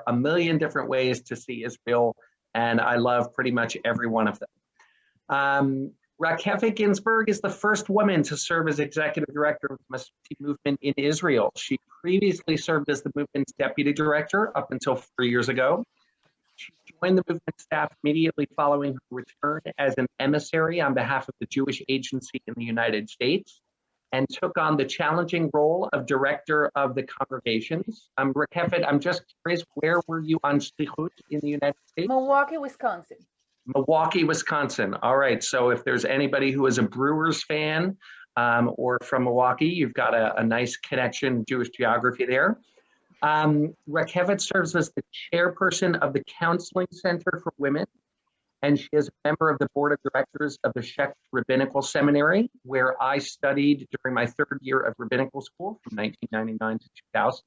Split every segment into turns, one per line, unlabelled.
a million different ways to see Israel, and I love pretty much every one of them. Rakefet Ginsberg is the first woman to serve as executive director of the Masorti movement in Israel. She previously served as the movement's deputy director up until 4 years ago. She joined the movement staff immediately following her return as an emissary on behalf of the Jewish Agency in the United States, and took on the challenging role of director of the congregations. Rakefet, I'm just curious, where were you on shlichut in the United States?
Milwaukee, Wisconsin.
Milwaukee, Wisconsin. All right, so if there's anybody who is a Brewers fan or from Milwaukee, you've got a nice connection, Jewish geography there. Rakefet serves as the chairperson of the Counseling Center for Women, and she is a member of the board of directors of the Shecht Rabbinical Seminary, where I studied during my third year of rabbinical school from 1999 to 2000.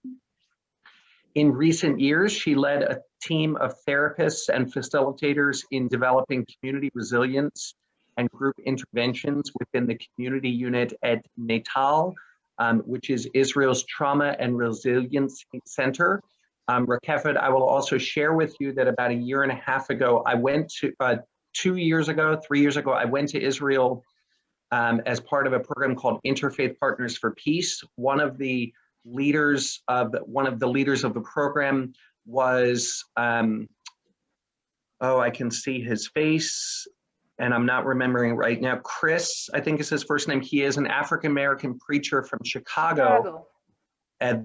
In recent years, she led a team of therapists and facilitators in developing community resilience and group interventions within the community unit at Natal, which is Israel's Trauma and Resilience Center. Rakefet, I will also share with you that about a year and a half ago, I went to, 3 years ago, I went to Israel as part of a program called Interfaith Partners for Peace. One of the leaders of the program was, I can see his face, and I'm not remembering right now. Chris, I think is his first name. He is an African-American preacher from Chicago.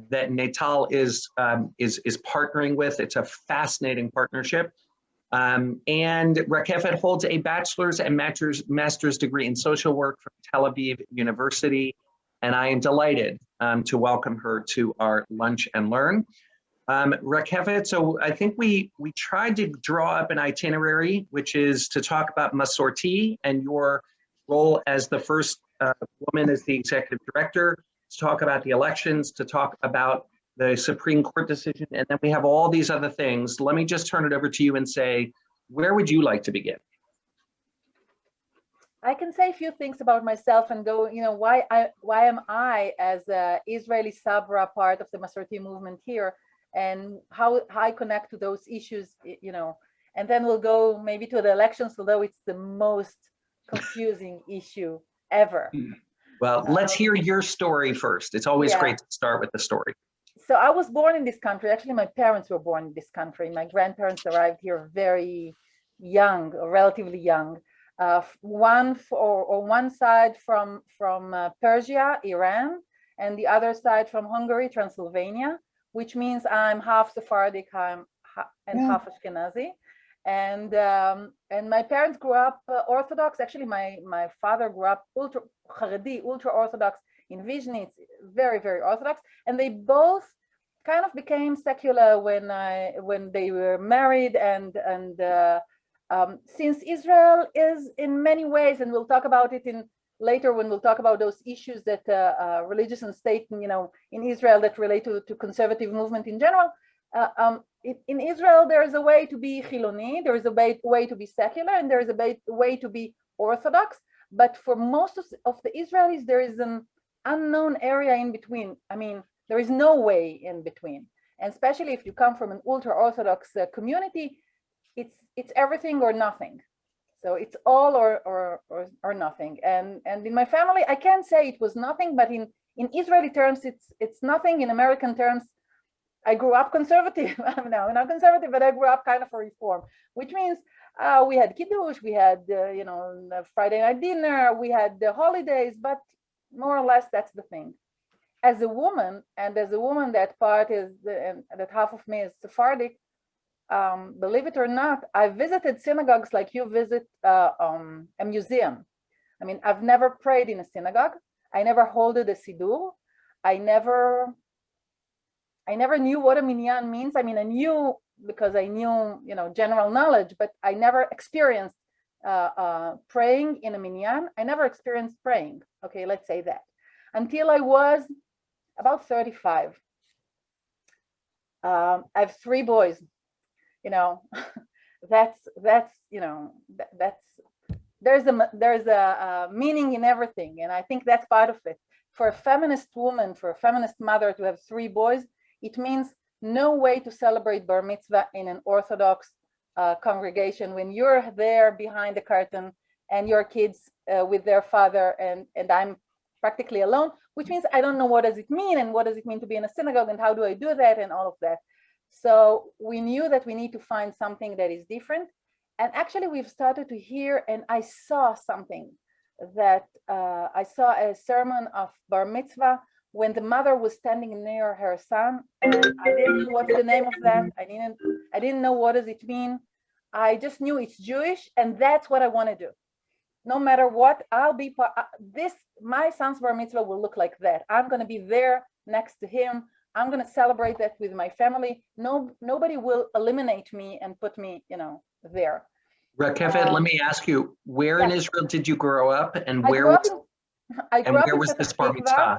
That Natal is partnering with. It's a fascinating partnership. And Rakefet holds a bachelor's and master's degree in social work from Tel Aviv University. And I am delighted to welcome her to our Lunch and Learn. Rakefet, so I think we tried to draw up an itinerary, which is to talk about Masorti and your role as the first woman as the executive director, to talk about the elections, to talk about the Supreme Court decision, and then we have all these other things. Let me just turn it over to you and say, where would you like to begin?
I can say a few things about myself and go, why am I as an Israeli Sabra part of the Masorti movement here, and how I connect to those issues, and then we'll go maybe to the elections, although it's the most confusing issue ever.
Well, let's hear your story first. It's always great to start with the story.
So I was born in this country. Actually, my parents were born in this country. My grandparents arrived here very young, or relatively young. One side from Persia, Iran, and the other side from Hungary, Transylvania, which means I'm half Sephardic and half Ashkenazi. And my parents grew up Orthodox. Actually, my father grew up ultra Orthodox in Vizhnitz, very, very Orthodox. And they both kind of became secular when they were married. And since Israel is in many ways, and we'll talk about it later when we'll talk about those issues that religious and state, in Israel that relate to conservative movement in general. In Israel, there is a way to be Chiloni, there is a way to be secular, and there is a way to be Orthodox. But for most of the Israelis, there is an unknown area in between. I mean, there is no way in between. And especially if you come from an ultra-Orthodox community, it's everything or nothing. So it's all or nothing. And in my family, I can't say it was nothing, but in Israeli terms, it's nothing. In American terms, I grew up conservative. I'm not conservative, but I grew up kind of a reform, which means we had kiddush, we had the Friday night dinner, we had the holidays, but more or less that's the thing. As a woman, and as a woman that part is that half of me is Sephardic, believe it or not, I visited synagogues like you visit a museum. I mean, I've never prayed in a synagogue. I never holded a siddur. I never knew what a minyan means. I mean, I knew because I knew, general knowledge, but I never experienced praying in a minyan. I never experienced praying. Okay, let's say that. Until I was about 35. I have 3 boys. That's there's a meaning in everything, and I think that's part of it. For a feminist woman, for a feminist mother to have 3 boys, it means no way to celebrate bar mitzvah in an Orthodox congregation when you're there behind the curtain and your kids with their father, and I'm practically alone, which means I don't know what does it mean and what does it mean to be in a synagogue and how do I do that and all of that. So we knew that we need to find something that is different. And actually we've started to hear, and I saw something that I saw a sermon of bar mitzvah when the mother was standing near her son, and I didn't know what's the name of that. I didn't know what does it mean. I just knew it's Jewish, and that's what I want to do. No matter what, I'll be part. My son's bar mitzvah will look like that. I'm going to be there next to him. I'm going to celebrate that with my family. Nobody will eliminate me and put me, there.
Rakefet, let me ask you, where in Israel did you grow up, and where was this bar mitzvah?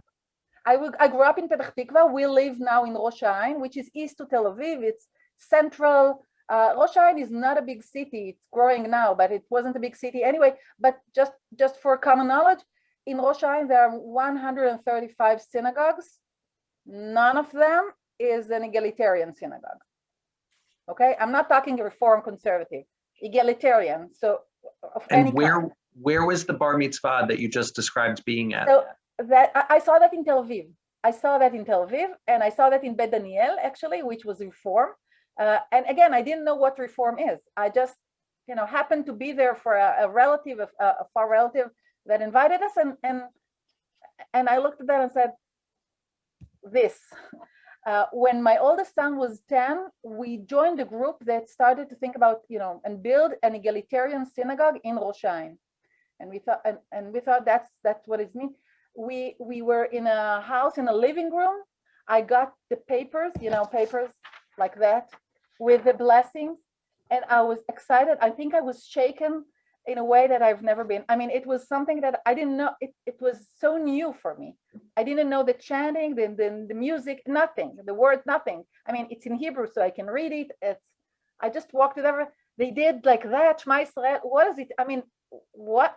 I grew up in Petach Tikva. We live now in Rosh Hashanah, which is east to Tel Aviv. It's central. Rosh Hashanah is not a big city. It's growing now, but it wasn't a big city anyway. But just for common knowledge, in Rosh Hashanah there are 135 synagogues. None of them is an egalitarian synagogue. Okay, I'm not talking Reform conservative, egalitarian. So of any kind.
Where was the bar mitzvah that you just described being at?
So that I saw that in Tel Aviv. I saw that in Tel Aviv, and I saw that in Bet Daniel actually, which was Reform. And again, I didn't know what Reform is. I just, happened to be there for a relative, a far relative that invited us, and I looked at that and said, this. When my oldest son was 10, we joined a group that started to think about, and build an egalitarian synagogue in Rosh Hashanah. And we thought that's what it means. We were in a house in a living room. I got the papers, papers like that with the blessings, and I was excited. I think I was shaken in a way that I've never been. I mean, it was something that I didn't know. It was so new for me. I didn't know the chanting, the music, nothing, the words, nothing. I mean, it's in Hebrew, so I can read it. I just walked it over. They did like that, Shema Yisrael. What is it? I mean, what?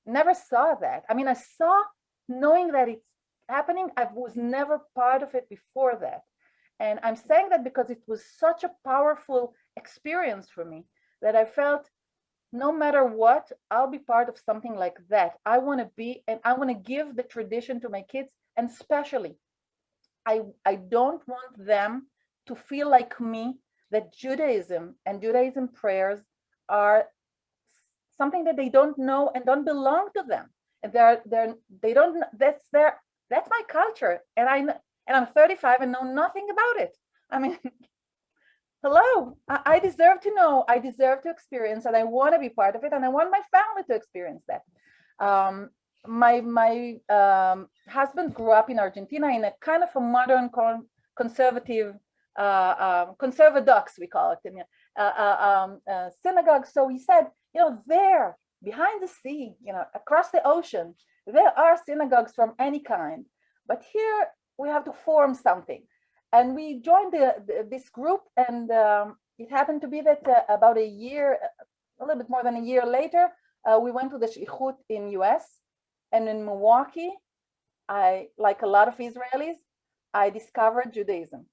Never saw that. I mean, I saw knowing that it's happening. I was never part of it before that. And I'm saying that because it was such a powerful experience for me that I felt no matter what, I'll be part of something like that. I want to be, and I want to give the tradition to my kids. And especially, I don't want them to feel like me, that Judaism and Judaism prayers are something that they don't know and don't belong to them. And they don't, that's my culture. And I'm 35 and know nothing about it. I mean, hello, I deserve to know, I deserve to experience, and I want to be part of it, and I want my family to experience that. My husband grew up in Argentina in a kind of a modern conservative, conservadox, we call it, synagogue. So he said, there, behind the sea, across the ocean, there are synagogues from any kind, but here we have to form something. And we joined this group, and it happened to be that about a little bit more than a year later, we went to the shlichut in US, and in Milwaukee, like a lot of Israelis, I discovered Judaism.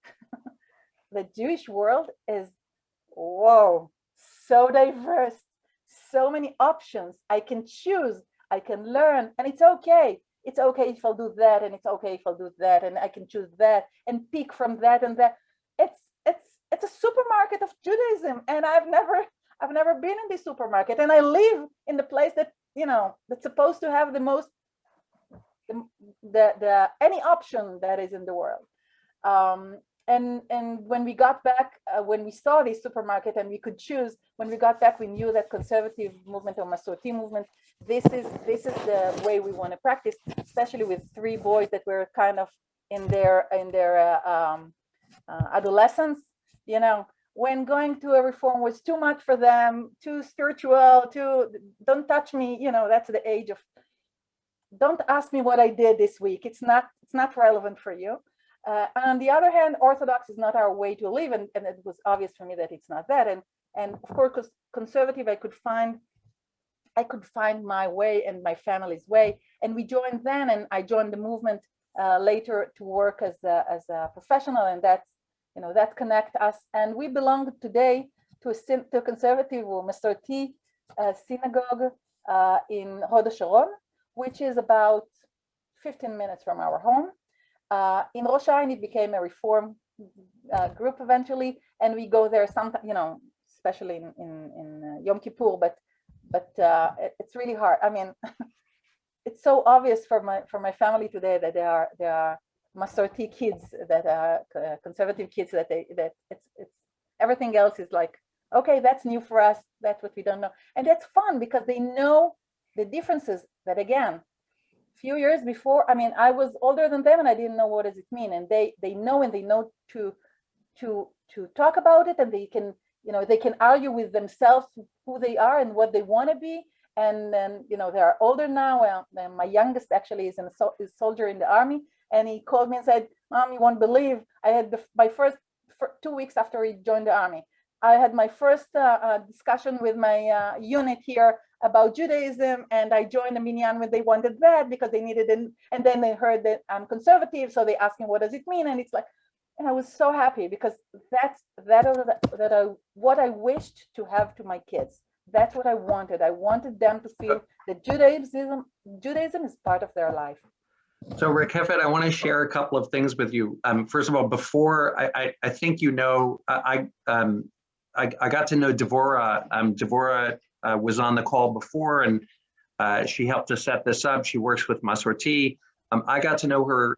The Jewish world is, whoa, so diverse, so many options. I can choose, I can learn, and it's okay. It's okay if I'll do that, and it's okay if I'll do that, and I can choose that and pick from that and that. It's a supermarket of Judaism, and I've never been in this supermarket, and I live in the place that that's supposed to have the most any option that is in the world. And when we got back, when we saw this supermarket and we could choose, when we got back, we knew that conservative movement or Masorti movement, this is the way we want to practice, especially with 3 boys that were kind of in their adolescence. When going to a reform was too much for them, too spiritual, don't touch me. That's the age of, don't ask me what I did this week. It's not relevant for you. On the other hand, Orthodox is not our way to live, and it was obvious for me that it's not that. And of course, conservative, I could find my way and my family's way. And we joined then, and I joined the movement later to work as a professional, and that connect us. And we belong today to a conservative or Masorti synagogue in Hod HaSharon, which is about 15 minutes from our home. In Rosh Hashanah, it became a reform group eventually, and we go there sometimes, especially in Yom Kippur, but it's really hard. I mean, it's so obvious for my family today that they are Masorti kids, that are conservative kids, that it's everything else is like, okay, that's new for us, that's what we don't know. And that's fun because they know the differences that, again, few years before, I mean, I was older than them and I didn't know what does it mean. And they know, and they know to talk about it, and they can, they can argue with themselves who they are and what they want to be. And then, they are older now. My youngest actually is a soldier in the army. And he called me and said, Mom, you won't believe, I had my first 2 weeks after he joined the army, I had my first discussion with my unit here about Judaism, and I joined the minyan when they wanted that because they needed it. And then they heard that I'm conservative, so they asked me, what does it mean? And it's like, and I was so happy because that's what I wished to have to my kids. That's what I wanted. I wanted them to feel that Judaism is part of their life.
So Rakefet, I want to share a couple of things with you. First of all, before I think I got to know Devorah. Devorah was on the call before, and she helped to set this up. She works with Masorti. I got to know her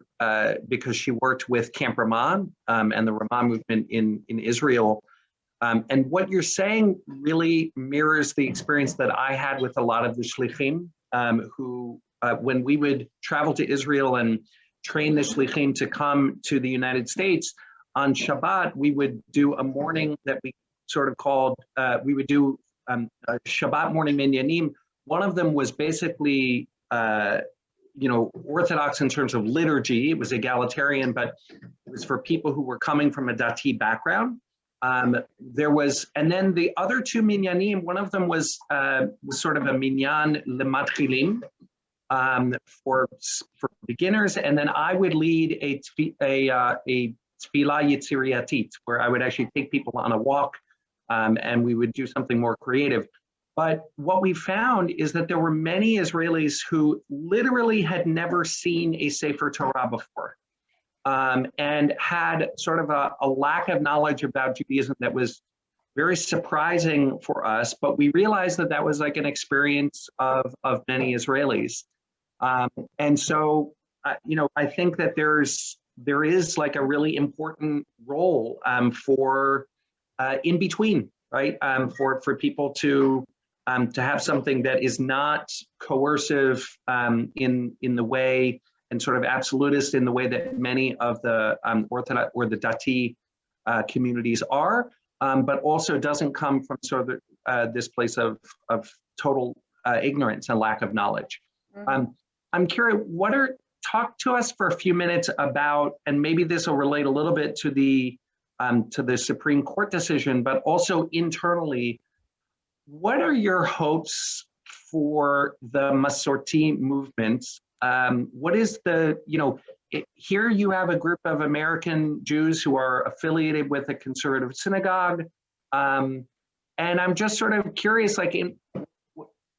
because she worked with Camp Ramah and the Ramah movement in Israel. And what you're saying really mirrors the experience that I had with a lot of the shlichim who, when we would travel to Israel and train the shlichim to come to the United States, on Shabbat, we would do a morning that we sort of called, we would do Shabbat morning minyanim. One of them was basically, Orthodox in terms of liturgy. It was egalitarian, but it was for people who were coming from a dati background. And then the other two minyanim, one of them was sort of a minyan lematchilim, for beginners, and then I would lead a tefillah yitziriyatit, where I would actually take people on a walk, and we would do something more creative. But what we found is that there were many Israelis who literally had never seen a Sefer Torah before, and had sort of a lack of knowledge about Judaism that was very surprising for us. But we realized that that was like an experience of many Israelis. And so, I think that there is like a really important role for in between, right? For people to have something that is not coercive in the way, and sort of absolutist in the way that many of the Orthodox or the Dati communities are, but also doesn't come from sort of this place of total ignorance and lack of knowledge. Mm-hmm. I'm curious, talk to us for a few minutes about, and maybe this will relate a little bit to the Supreme Court decision, but also internally, what are your hopes for the Masorti movement? What is here you have a group of American Jews who are affiliated with a conservative synagogue. And I'm just sort of curious, like,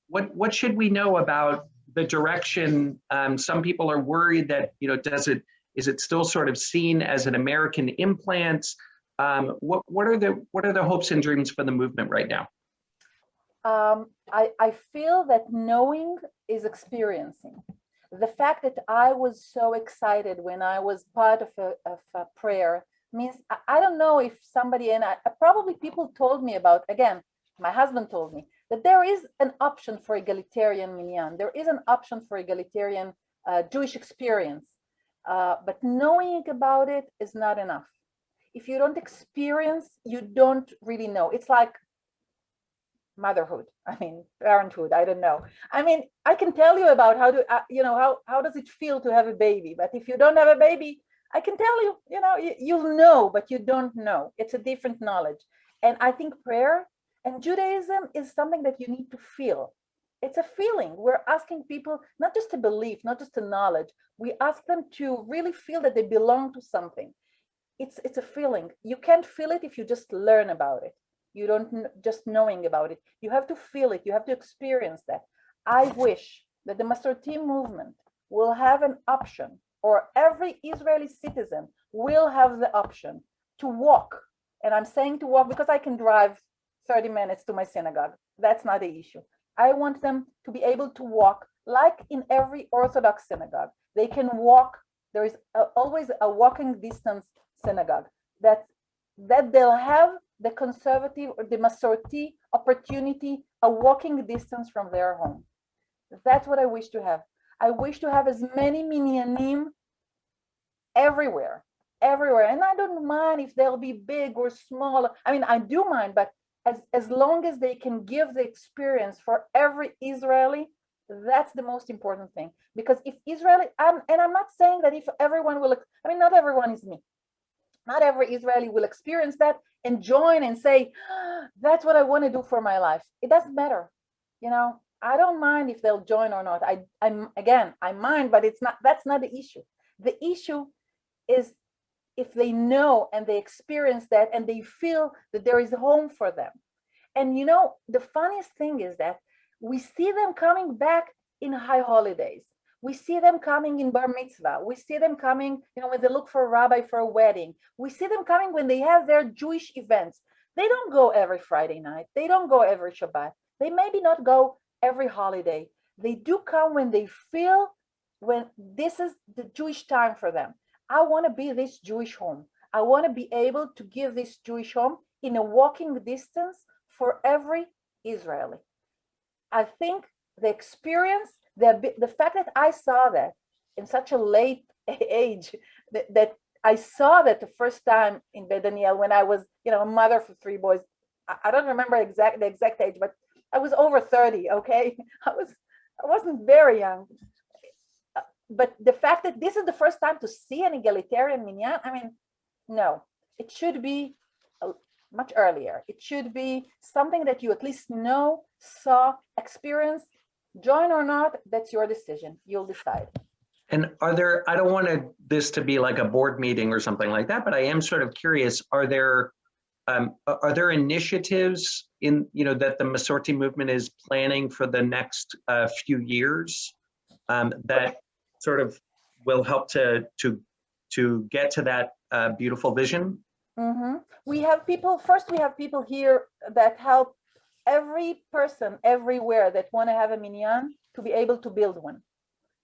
what should we know about the direction? Some people are worried that, is it still sort of seen as an American implant? What are the hopes and dreams for the movement right now?
I feel that knowing is experiencing. The fact that I was so excited when I was part of a prayer means, I don't know if somebody, and probably people told me about, again, my husband told me, that there is an option for egalitarian minyan. There is an option for egalitarian Jewish experience. But knowing about it is not enough. If you don't experience, you don't really know. It's like motherhood, parenthood, I don't know. I can tell you about how to, how does it feel to have a baby? But if you don't have a baby, I can tell you, you'll know, but you don't know. It's a different knowledge. And I think prayer and Judaism is something that you need to feel. It's a feeling. We're asking people not just a belief, not just a knowledge. We ask them to really feel that they belong to something. it's a feeling. You can't feel it if you just learn about it. You don't just knowing about it. You have to feel it. You have to experience that. I wish that the Masorti movement will have an option, or every Israeli citizen will have the option to walk. And I'm saying to walk because I can drive 30 minutes to my synagogue. That's not the issue. I want them to be able to walk like in every Orthodox synagogue. They can walk. There is always a walking distance synagogue that they'll have the conservative or the Masorti opportunity, a walking distance from their home. That's what I wish to have. I wish to have as many minyanim everywhere. And I don't mind if they'll be big or small. I mean, I do mind, but as long as they can give the experience for every Israeli, that's the most important thing. Because if Israeli, and I'm not saying that if everyone will, I mean, not everyone is me. Not every Israeli will experience that and join and say, that's what I want to do for my life. It doesn't matter. I don't mind if they'll join or not. I mind, but that's not the issue. The issue is if they know and they experience that and they feel that there is a home for them. And the funniest thing is that we see them coming back in high holidays. We see them coming in bar mitzvah. We see them coming, when they look for a rabbi for a wedding. We see them coming when they have their Jewish events. They don't go every Friday night. They don't go every Shabbat. They maybe not go every holiday. They do come when they feel when this is the Jewish time for them. I want to be this Jewish home. I want to be able to give this Jewish home in a walking distance for every Israeli. I think the experience, the fact that I saw that in such a late age, that I saw that the first time in Bet Daniel when I was, a mother for 3 boys. I don't remember the exact age, but I was over 30. Okay, I wasn't very young. But the fact that this is the first time to see an egalitarian minyan, I mean, no, it should be much earlier. It should be something that you at least know, saw, experienced. Join or not, that's your decision. You'll decide.
And I don't want this to be like a board meeting or something like that, but I am sort of curious, are there initiatives that the Masorti movement is planning for the next few years that sort of will help to get to that beautiful vision?
Mm-hmm. We have people here that help every person everywhere that want to have a minyan to be able to build one,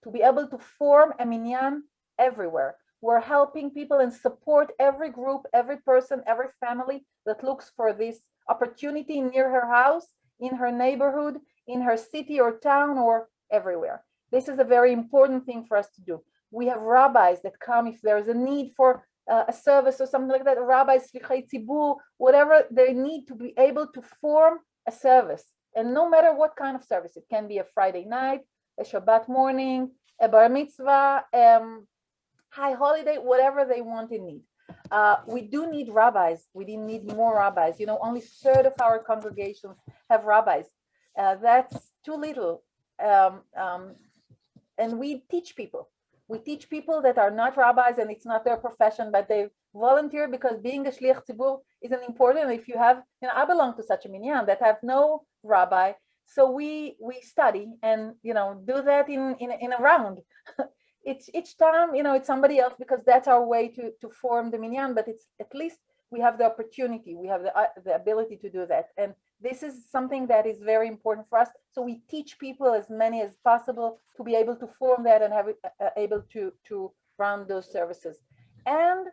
to be able to form a minyan everywhere. We're helping people and support every group, every person, every family that looks for this opportunity near her house, in her neighborhood, in her city or town, or everywhere. This is a very important thing for us to do. We have rabbis that come if there's a need for a service or something like that, rabbis, shlichei tzibur, whatever they need to be able to form a service. And no matter what kind of service, it can be a Friday night, a Shabbat morning, a bar mitzvah, high holiday, whatever they want and need. We do need rabbis. We didn't need more rabbis. Only 1/3 of our congregations have rabbis. That's too little. And we teach people. We teach people that are not rabbis and it's not their profession, but they volunteer because being a shliach tzibur is an important. If you have, I belong to such a minyan that have no rabbi, so we study and do that in a round. It's each time it's somebody else because that's our way to form the minyan. But it's at least we have the opportunity, we have the ability to do that, and this is something that is very important for us. So we teach people as many as possible to be able to form that and have it able to run those services. And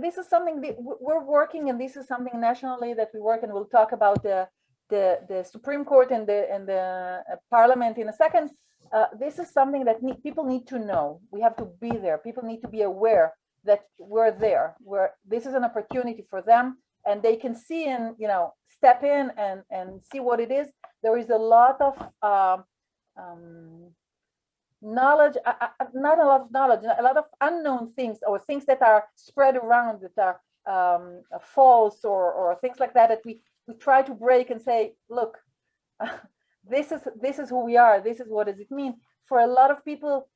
this is something that we're working, and this is something nationally that we work, and we'll talk about the Supreme Court and the Parliament in a second. This is something that people need to know. We have to be there. People need to be aware that we're there. This is an opportunity for them, and they can see and step in and see what it is. There is a lot of knowledge, not a lot of knowledge, a lot of unknown things or things that are spread around that are false or things like that we try to break and say, look, this is who we are. This is what does it mean. For a lot of people,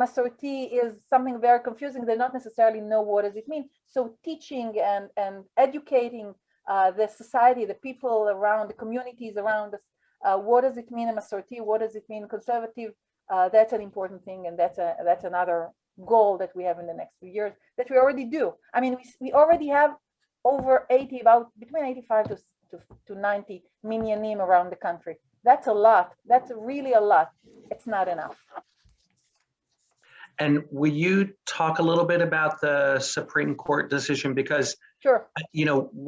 Masorti is something very confusing. They not necessarily know what does it mean. So teaching and educating the society, the people around, the communities around us, what does it mean a Masorti? What does it mean conservative? That's an important thing, and that's another goal that we have in the next few years that we already do. I mean, we already have over 80, about between 85 to 90 minyanim around the country. That's a lot. That's really a lot. It's not enough.
And will you talk a little bit about the Supreme Court decision? Because,
sure,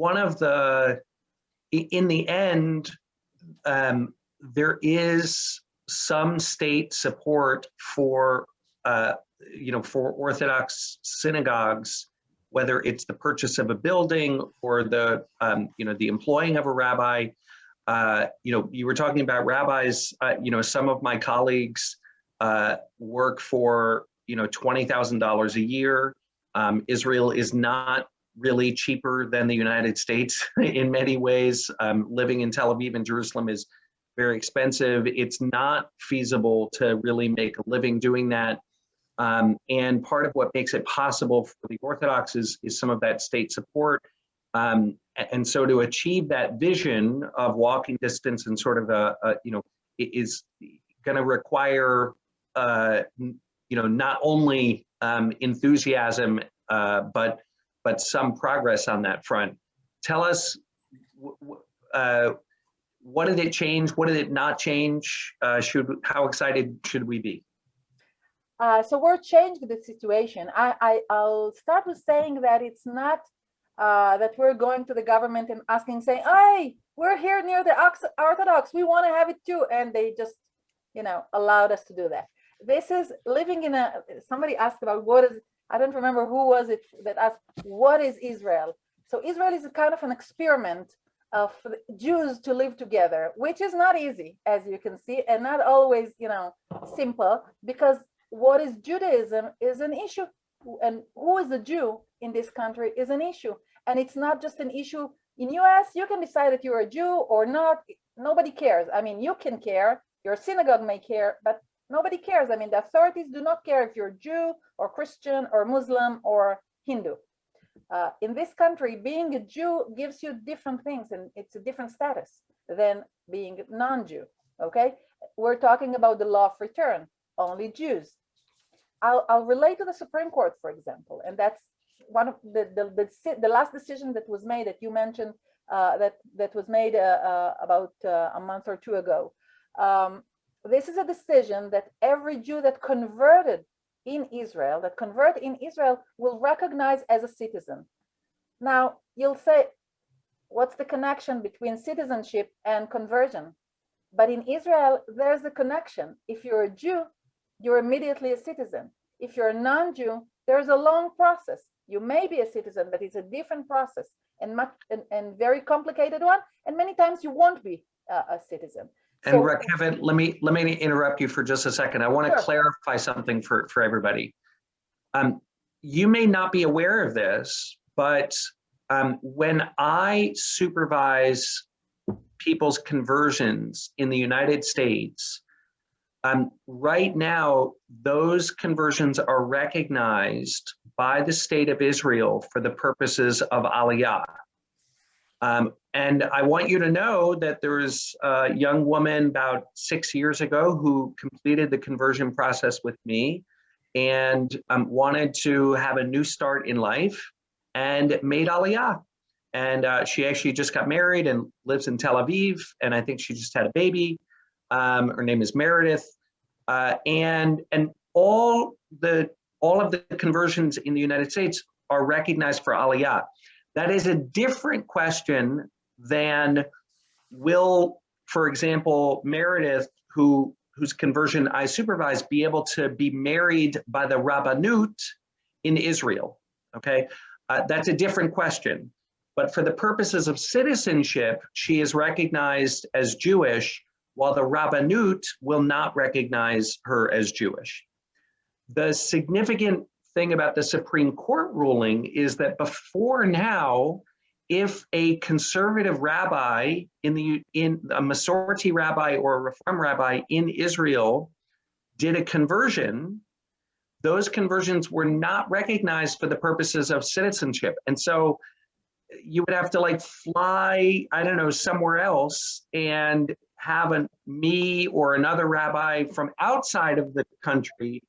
one of in the end, there is some state support for, for Orthodox synagogues, whether it's the purchase of a building or the employing of a rabbi. You were talking about rabbis. Some of my colleagues work for $20,000 a year. Israel is not really cheaper than the United States in many ways. Living in Tel Aviv and Jerusalem is very expensive. It's not feasible to really make a living doing that. And part of what makes it possible for the Orthodox is some of that state support. And so to achieve that vision of walking distance and sort of is going to require not only enthusiasm, but some progress on that front. Tell us, what did it change? What did it not change? How excited should we be?
So we're changing the situation. I'll start with saying that it's not that we're going to the government and asking, saying, "Hey, we're here near the Orthodox. We want to have it too," and they just, allowed us to do that. This is living in somebody asked about what is, I don't remember who was it that asked, what is Israel? So Israel is a kind of an experiment for Jews to live together, which is not easy, as you can see, and not always, simple, because what is Judaism is an issue, and who is a Jew in this country is an issue. And it's not just an issue in US. You can decide that you're a Jew or not. Nobody cares. I mean, you can care, your synagogue may care, but nobody cares. I mean, the authorities do not care if you're Jew or Christian or Muslim or Hindu. In this country, being a Jew gives you different things, and it's a different status than being non-Jew, okay? We're talking about the law of return, only Jews. I'll relate to the Supreme Court, for example, and that's one of the last decision that was made that you mentioned, that was made about a month or two ago. This is a decision that every Jew that convert in Israel will recognize as a citizen. Now, you'll say, what's the connection between citizenship and conversion? But in Israel, there's a connection. If you're a Jew, you're immediately a citizen. If you're a non-Jew, there's a long process. You may be a citizen, but it's a different process and very complicated one. And many times you won't be a citizen.
And so, Rakefet, let me interrupt you for just a second. I want to clarify something for everybody. You may not be aware of this, but when I supervise people's conversions in the United States, right now, those conversions are recognized by the state of Israel for the purposes of Aliyah. And I want you to know that there was a young woman about 6 years ago who completed the conversion process with me and wanted to have a new start in life and made Aliyah. And she actually just got married and lives in Tel Aviv. And I think she just had a baby. Her name is Meredith. And all of the conversions in the United States are recognized for Aliyah. That is a different question than will, for example, Meredith, whose conversion I supervise, be able to be married by the Rabbanut in Israel, okay? That's a different question. But for the purposes of citizenship, she is recognized as Jewish, while the Rabbanut will not recognize her as Jewish. The significant thing about the Supreme Court ruling is that before now, if a conservative rabbi in a Masorti rabbi or a Reform rabbi in Israel did a conversion, those conversions were not recognized for the purposes of citizenship. And so you would have to like fly, I don't know, somewhere else and have me or another rabbi from outside of the country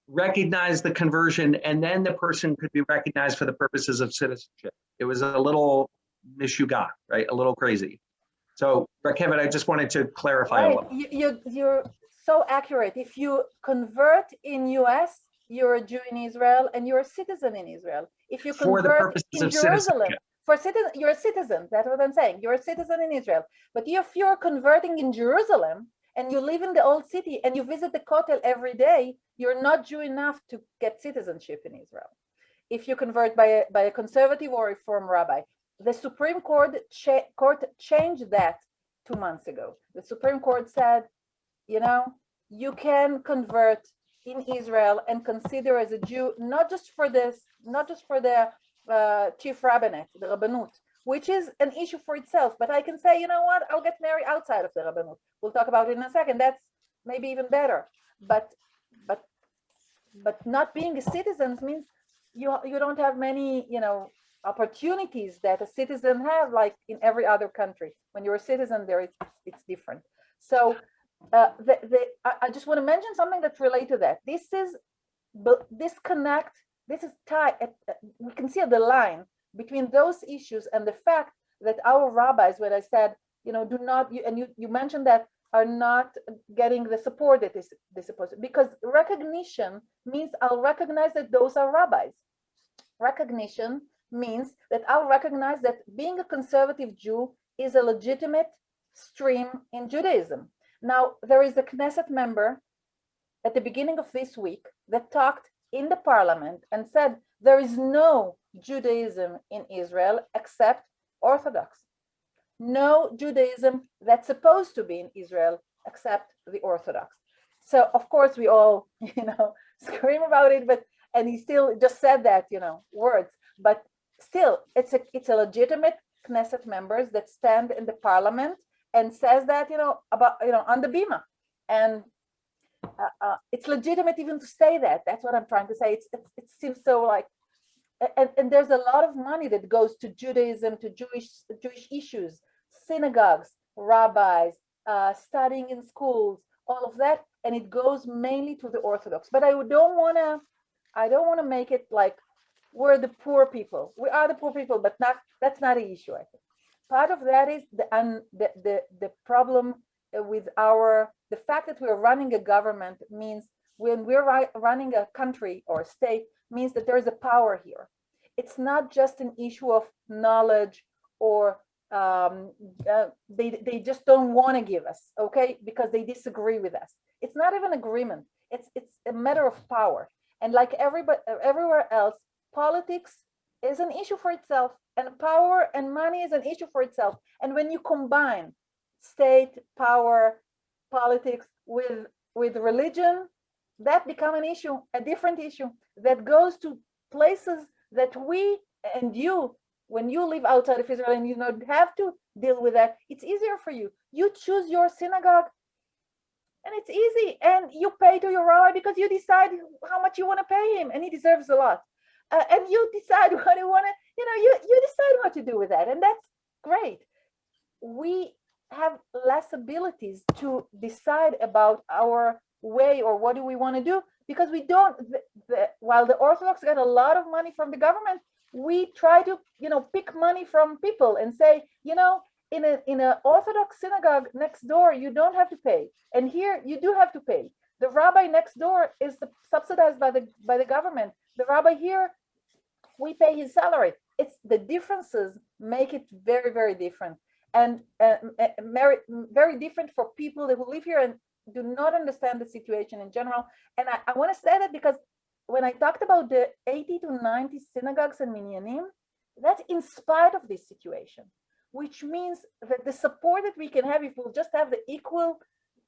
recognize the conversion, and then the person could be recognized for the purposes of citizenship. It was a little mishugat, right? A little crazy. So, Rakefet, I just wanted to clarify a little.
You're so accurate. If you convert in US, you're a Jew in Israel and you're a citizen in Israel. If you convert in Jerusalem, you're a citizen. That's what I'm saying. You're a citizen in Israel. But if you're converting in Jerusalem and you live in the old city and you visit the Kotel every day, you're not Jew enough to get citizenship in Israel. If you convert by a conservative or reform rabbi. The Supreme Court changed that 2 months ago. The Supreme Court said, you know, you can convert in Israel and consider as a Jew, not just for the chief rabbinate, the Rabbanut, which is an issue for itself. But I can say, you know what, I'll get married outside of the Rabbanut. We'll talk about it in a second. That's maybe even better. But not being a citizen means you don't have many, you know, opportunities that a citizen have, like in every other country. When you're a citizen, it's different. So I just want to mention something that's related to that. This is disconnect. This is tied. We can see the line between those issues and the fact that our rabbis, when I said, you know, do not, you mentioned that, are not getting the support that they're supposed to, because recognition means I'll recognize that those are rabbis. Recognition means that I'll recognize that being a conservative Jew is a legitimate stream in Judaism. Now, there is a Knesset member at the beginning of this week that talked in the parliament and said there is no Judaism in Israel except Orthodox. No Judaism that's supposed to be in Israel except the Orthodox. So, of course, we all, you know, scream about it, and he still just said that, you know, words, but still, it's a legitimate Knesset members that stand in the parliament and says that, you know, about, you know, on the bima, and it's legitimate even to say that. That's what I'm trying to say. It seems so like, and there's a lot of money that goes to Judaism, to Jewish issues, synagogues, rabbis, studying in schools, all of that, and it goes mainly to the Orthodox. But I don't want to make it like we're the poor people. We are the poor people, but that's not an issue, I think. Part of that is the problem with the fact that we're running a government means when we're running a country or a state means that there is a power here. It's not just an issue of knowledge or they just don't want to give us, okay, because they disagree with us. It's not even agreement. It's a matter of power. And like everywhere else, politics is an issue for itself, and power and money is an issue for itself. And when you combine state, power, politics with religion, that becomes an issue, a different issue that goes to places that we and you, when you live outside of Israel and you don't have to deal with that, it's easier for you. You choose your synagogue and it's easy, and you pay to your rabbi because you decide how much you want to pay him, and he deserves a lot. And you decide what you want to, you know, you decide what to do with that, and that's great. We have less abilities to decide about our way or what do we want to do because we don't. While the Orthodox get a lot of money from the government, we try to, you know, pick money from people and say, you know, in an Orthodox synagogue next door, you don't have to pay, and here you do have to pay. The rabbi next door is subsidized by the government. The rabbi here, we pay his salary. It's the differences make it very, very different, and very different for people that who live here and do not understand the situation in general. And I want to say that because when I talked about the 80 to 90 synagogues and minyanim, that's in spite of this situation, which means that the support that we can have if we'll just have the equal,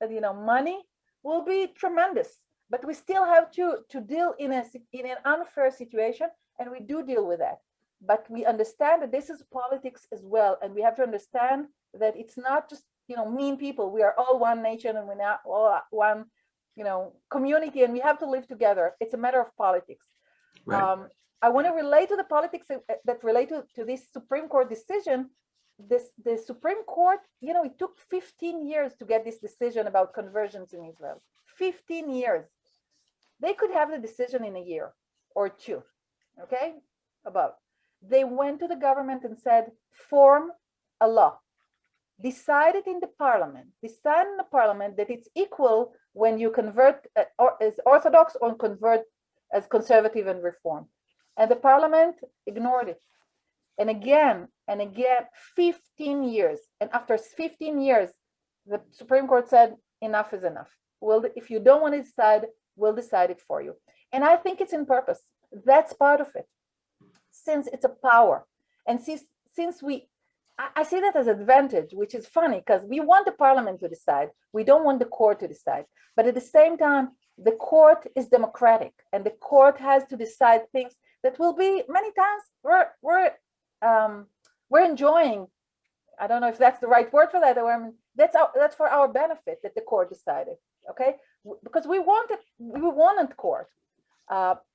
you know, money will be tremendous. But we still have to deal in an unfair situation, and we do deal with that. But we understand that this is politics as well, and we have to understand that it's not just, you know, mean people. We are all one nation, and we're not all one, community and we have to live together. It's a matter of politics.
Right.
I want to relate to the politics that relate to this Supreme Court decision. The Supreme Court, it took 15 years to get this decision about conversions in Israel. 15 years. They could have the decision in a year or two, okay? They went to the government and said, form a law. Decide it in the parliament. Decide in the parliament that it's equal when you convert as Orthodox or convert as conservative and reform. And the parliament ignored it. And again, 15 years. And after 15 years, the Supreme Court said, enough is enough. Well, if you don't want to decide, we'll decide it for you. And I think it's in purpose. That's part of it. Since it's a power. And since I see that as advantage, which is funny because we want the parliament to decide. We don't want the court to decide. But at the same time, the court is democratic and the court has to decide things that will be many times we're enjoying. I don't know if that's the right word for that. Or that's for our benefit that the court decided. Okay, because we wanted court.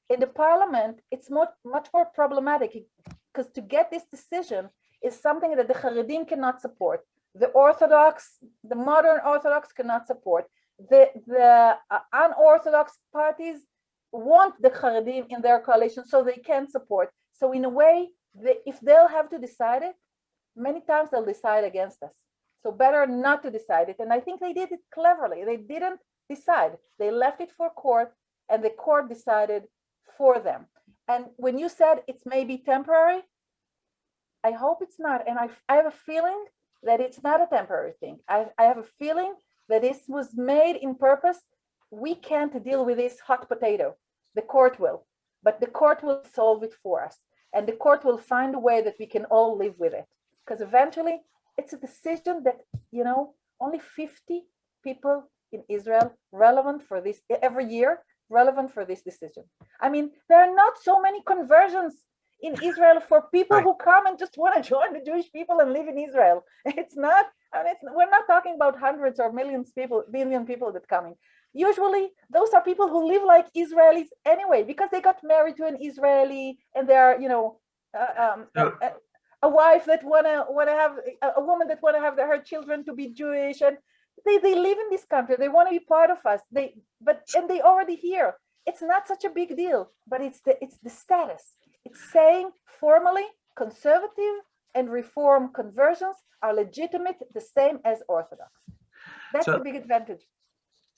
In the parliament, it's much more problematic because to get this decision is something that the Haredim cannot support. The modern Orthodox cannot support. The unorthodox parties want the Haredim in their coalition so they can support. So in a way, if they'll have to decide it, many times they'll decide against us. So better not to decide it. And I think they did it cleverly. They didn't decide. They left it for court and the court decided for them. And when you said it's maybe temporary, I hope it's not. And I have a feeling that it's not a temporary thing. I have a feeling that this was made in purpose. We can't deal with this hot potato. The court will, but the court will solve it for us. And the court will find a way that we can all live with it. Because eventually it's a decision that, only 50 people in Israel relevant for this every year, relevant for this decision. I mean, there are not so many conversions in Israel for people who come and just want to join the Jewish people and live in Israel. It's not, we're not talking about hundreds or billion people that come in. Usually those are people who live like Israelis anyway, because they got married to an Israeli and they're, a wife that wanna have a woman that wanna have her children to be Jewish, and they live in this country. They want to be part of us. And they already here. It's not such a big deal, but it's the status. It's saying formally conservative and reform conversions are legitimate, the same as Orthodox. That's the big advantage.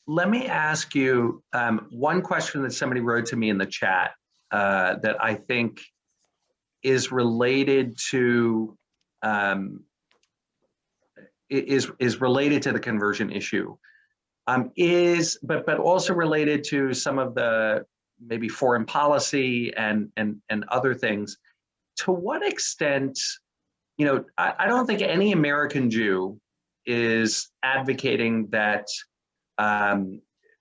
Let me ask you one question that somebody wrote to me in the chat that I think is related to is related to the conversion issue, but also related to some of the maybe foreign policy and other things. To what extent, I don't think any American Jew is advocating that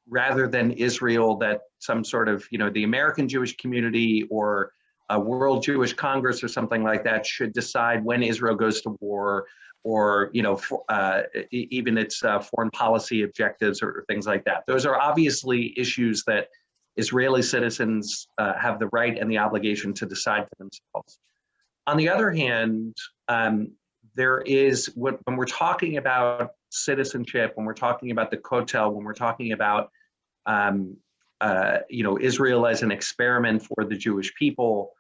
rather than Israel, that some sort of, the American Jewish community or a World Jewish Congress or something like that should decide when Israel goes to war, or even its foreign policy objectives or things like that. Those are obviously issues that Israeli citizens have the right and the obligation to decide for themselves. On the other hand, there is, when we're talking about citizenship, when we're talking about the Kotel, when we're talking about Israel as an experiment for the Jewish people,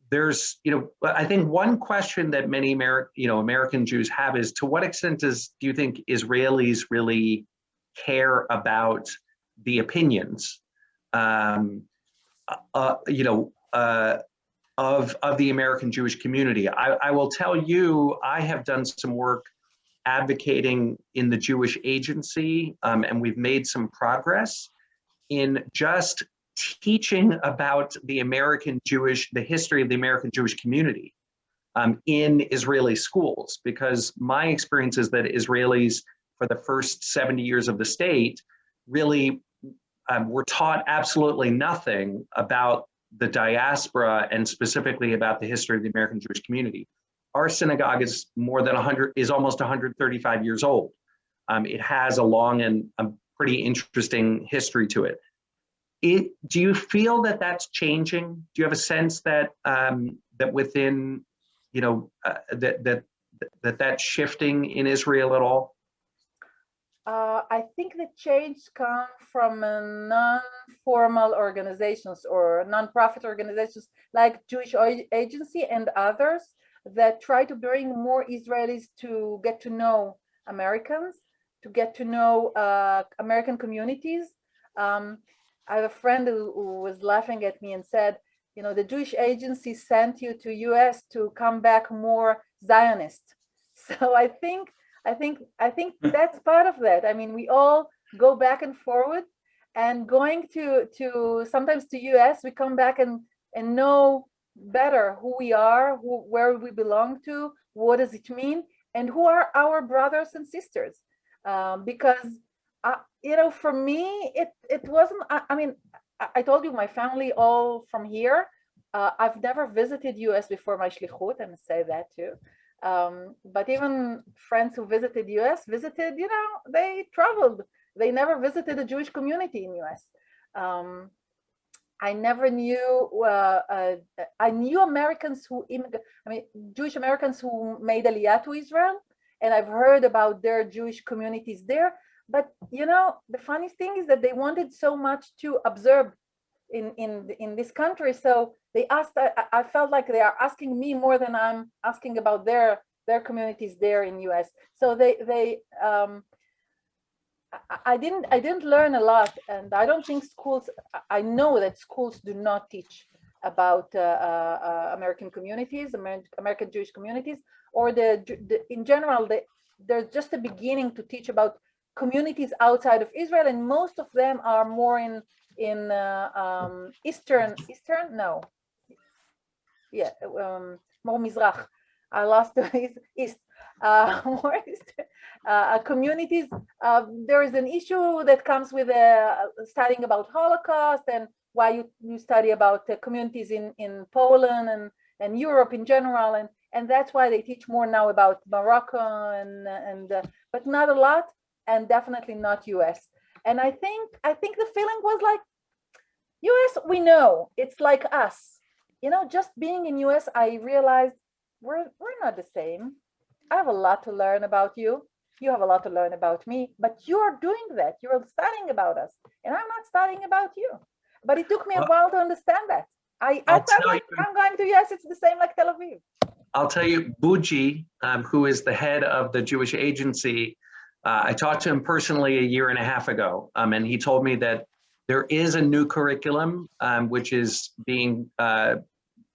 there's, I think one question that many American Jews have is, to what extent do you think Israelis really care about the opinions, of the American Jewish community? I will tell you, I have done some work advocating in the Jewish Agency, and we've made some progress in just teaching about the history of the American Jewish community in Israeli schools, because my experience is that Israelis, for the first 70 years of the state, really were taught absolutely nothing about the diaspora and specifically about the history of the American Jewish community. Our synagogue is almost 135 years old. It has a long and pretty interesting history to it. Do you feel that that's changing? Do you have a sense that that within, you know, that's shifting in Israel at all?
I think the change comes from non-formal organizations or non-profit organizations like Jewish Agency and others that try to bring more Israelis to get to know Americans, to get to know American communities. I have a friend who was laughing at me and said, you know, the Jewish Agency sent you to US to come back more Zionist. So I think that's part of that. I mean, we all go back and forward, and going to sometimes to US, we come back and know better who we are, where we belong to, what does it mean, and who are our brothers and sisters. Because you know, for me, it wasn't. I mean, I told you my family all from here. I've never visited US before my shlichut. I must say that too. But even friends who visited US visited, you know, they traveled. They never visited a Jewish community in US. I never knew, I knew Americans who Jewish Americans who made Aliyah to Israel, and I've heard about their Jewish communities there. But, you know, the funny thing is that they wanted so much to observe in this country. So they asked, I felt like they are asking me more than I'm asking about their communities there in US. So I didn't learn a lot, and I don't think schools, I know that schools do not teach about American communities, American Jewish communities, or in general, they're just a beginning to teach about communities outside of Israel, and most of them are more in Eastern, no, yeah, more Mizrach. I lost the East. More communities. There is an issue that comes with studying about Holocaust, and why you study about communities in Poland and Europe in general, and that's why they teach more now about Morocco and but not a lot, and definitely not US. And I think the feeling was like, US, we know, it's like us. You know, just being in US, I realized we're not the same. I have a lot to learn about you. You have a lot to learn about me, but you're doing that. You're studying about us, and I'm not studying about you. But it took me a while to understand that. I felt like I'm going to US, it's the same like Tel Aviv.
I'll tell you, Buji, who is the head of the Jewish Agency, I talked to him personally a year and a half ago, and he told me that there is a new curriculum which is being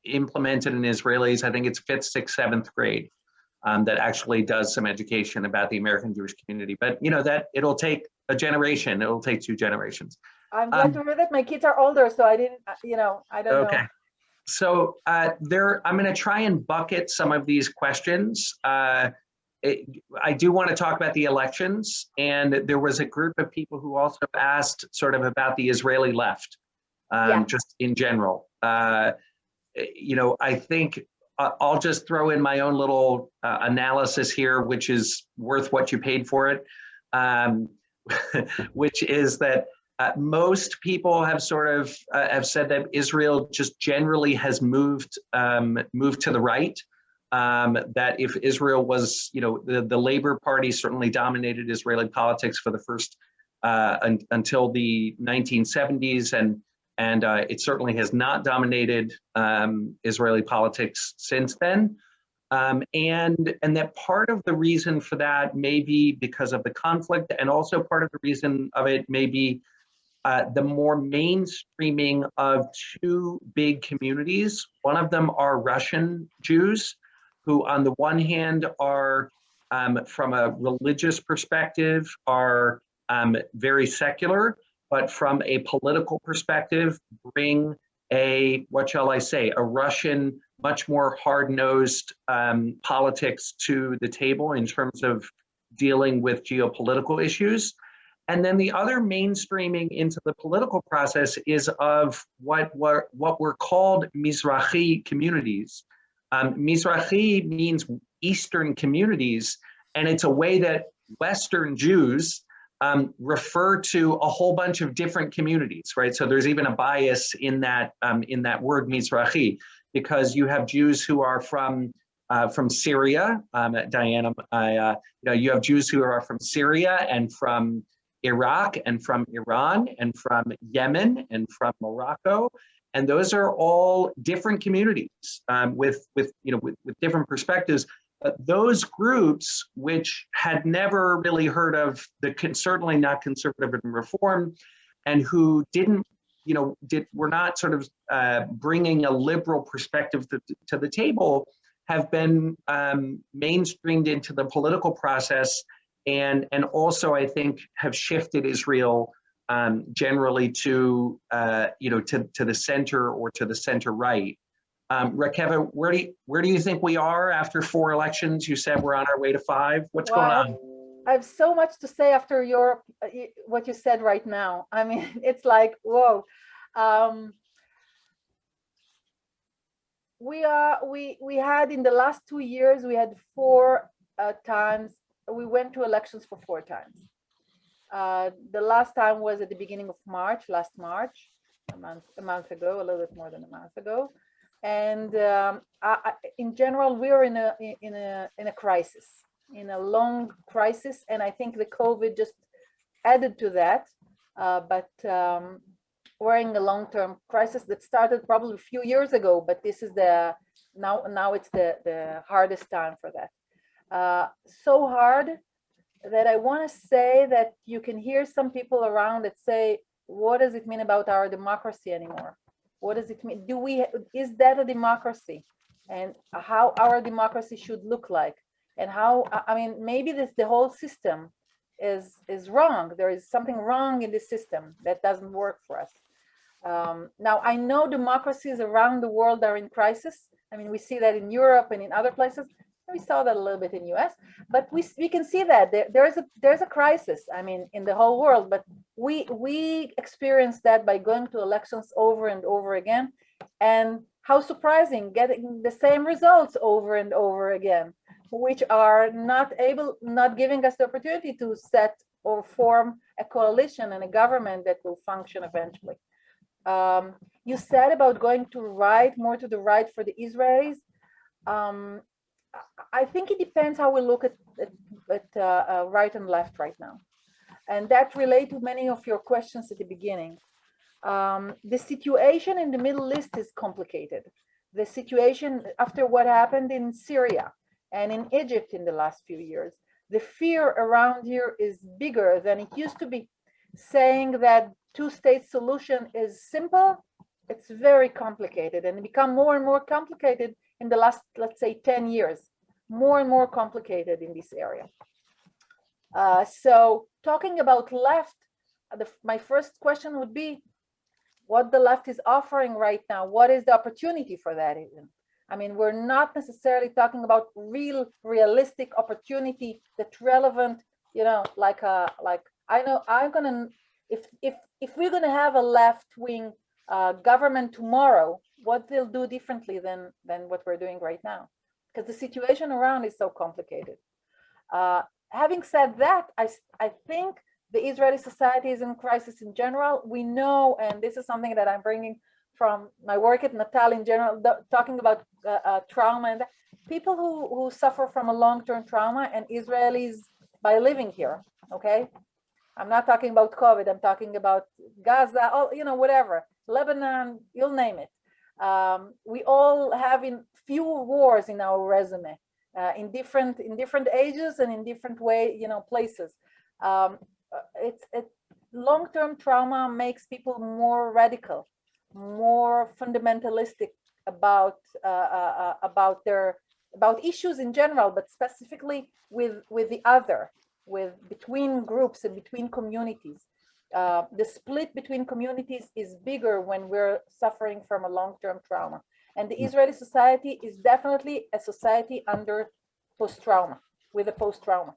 implemented in Israelis. I think it's 5th, 6th, 7th grade that actually does some education about the American Jewish community. But you know that it'll take a generation. It'll take 2 generations.
I'm glad to hear that. My kids are older, so I didn't. You know, I don't know.
Okay. So I'm going to try and bucket some of these questions. I do want to talk about the elections, and there was a group of people who also asked sort of about the Israeli left, just in general. You know, I think I'll just throw in my own little analysis here, which is worth what you paid for it, which is that most people have sort of have said that Israel just generally has moved to the right. That if Israel was, you know, the Labor Party certainly dominated Israeli politics for the first until the 1970s, and it certainly has not dominated Israeli politics since then. And that part of the reason for that may be because of the conflict, and also part of the reason of it may be the more mainstreaming of 2 big communities. One of them are Russian Jews, who on the one hand are, from a religious perspective, are very secular, but from a political perspective, bring what shall I say, a Russian, much more hard-nosed politics to the table in terms of dealing with geopolitical issues. And then the other mainstreaming into the political process is of what were called Mizrahi communities. Mizrahi means Eastern communities, and it's a way that Western Jews refer to a whole bunch of different communities, right? So there's even a bias in that word Mizrahi, because you have Jews who are from Syria. Diana, you have Jews who are from Syria and from Iraq and from Iran and from Yemen and from Morocco, and those are all different communities with different perspectives. But those groups, which had never really heard of certainly not conservative and reform, and who were not sort of bringing a liberal perspective to the table, have been mainstreamed into the political process, and also I think have shifted Israel generally to the center or to the center right. Rakefet, where do you think we are after 4 elections? You said we're on our way to 5. What's going on?
I have so much to say after what you said right now. I mean, it's like, whoa. We had in the last 2 years, we had 4 times. We went to elections for 4 times. The last time was at the beginning of March, last March, a month ago, a little bit more than a month ago. And in general, we are in a crisis, in a long crisis, and I think the COVID just added to that. But we're in a long-term crisis that started probably a few years ago, but this is now it's the hardest time for that. So hard that I want to say that you can hear some people around that say, "What does it mean about our democracy anymore? What does it mean? Is that a democracy? And how our democracy should look like? And how, I mean, maybe the whole system is wrong. There is something wrong in the system that doesn't work for us." Now, I know democracies around the world are in crisis. I mean, we see that in Europe and in other places. We saw that a little bit in US, but we can see that there's a crisis, I mean, in the whole world, but we experienced that by going to elections over and over again. And how surprising, getting the same results over and over again, which are not giving us the opportunity to set or form a coalition and a government that will function eventually. You said about going to more to the right for the Israelis. I think it depends how we look at right and left right now. And that relates to many of your questions at the beginning. The situation in the Middle East is complicated. The situation after what happened in Syria and in Egypt in the last few years, the fear around here is bigger than it used to be. Saying that 2-state solution is simple, it's very complicated, and it become more and more complicated in the last, let's say, 10 years, more and more complicated in this area. So talking about left, my first question would be what the left is offering right now. What is the opportunity for that even? I mean, we're not necessarily talking about realistic opportunity that's relevant, like I know I'm gonna, if we're gonna have a left-wing government tomorrow, what they'll do differently than what we're doing right now, because the situation around is so complicated. Having said that, I think the Israeli society is in crisis in general. We know, and this is something that I'm bringing from my work at Natal in general, talking about trauma and people who suffer from a long-term trauma, and Israelis by living here, okay? I'm not talking about COVID, I'm talking about Gaza, whatever, Lebanon, you'll name it. We all have in few wars in our resume, in different ages and in different places. Long-term trauma makes people more radical, more fundamentalistic about issues in general, but specifically with the other, between groups and between communities. The split between communities is bigger when we're suffering from a long-term trauma. And the Israeli society is definitely a society under post-trauma, with a post-trauma,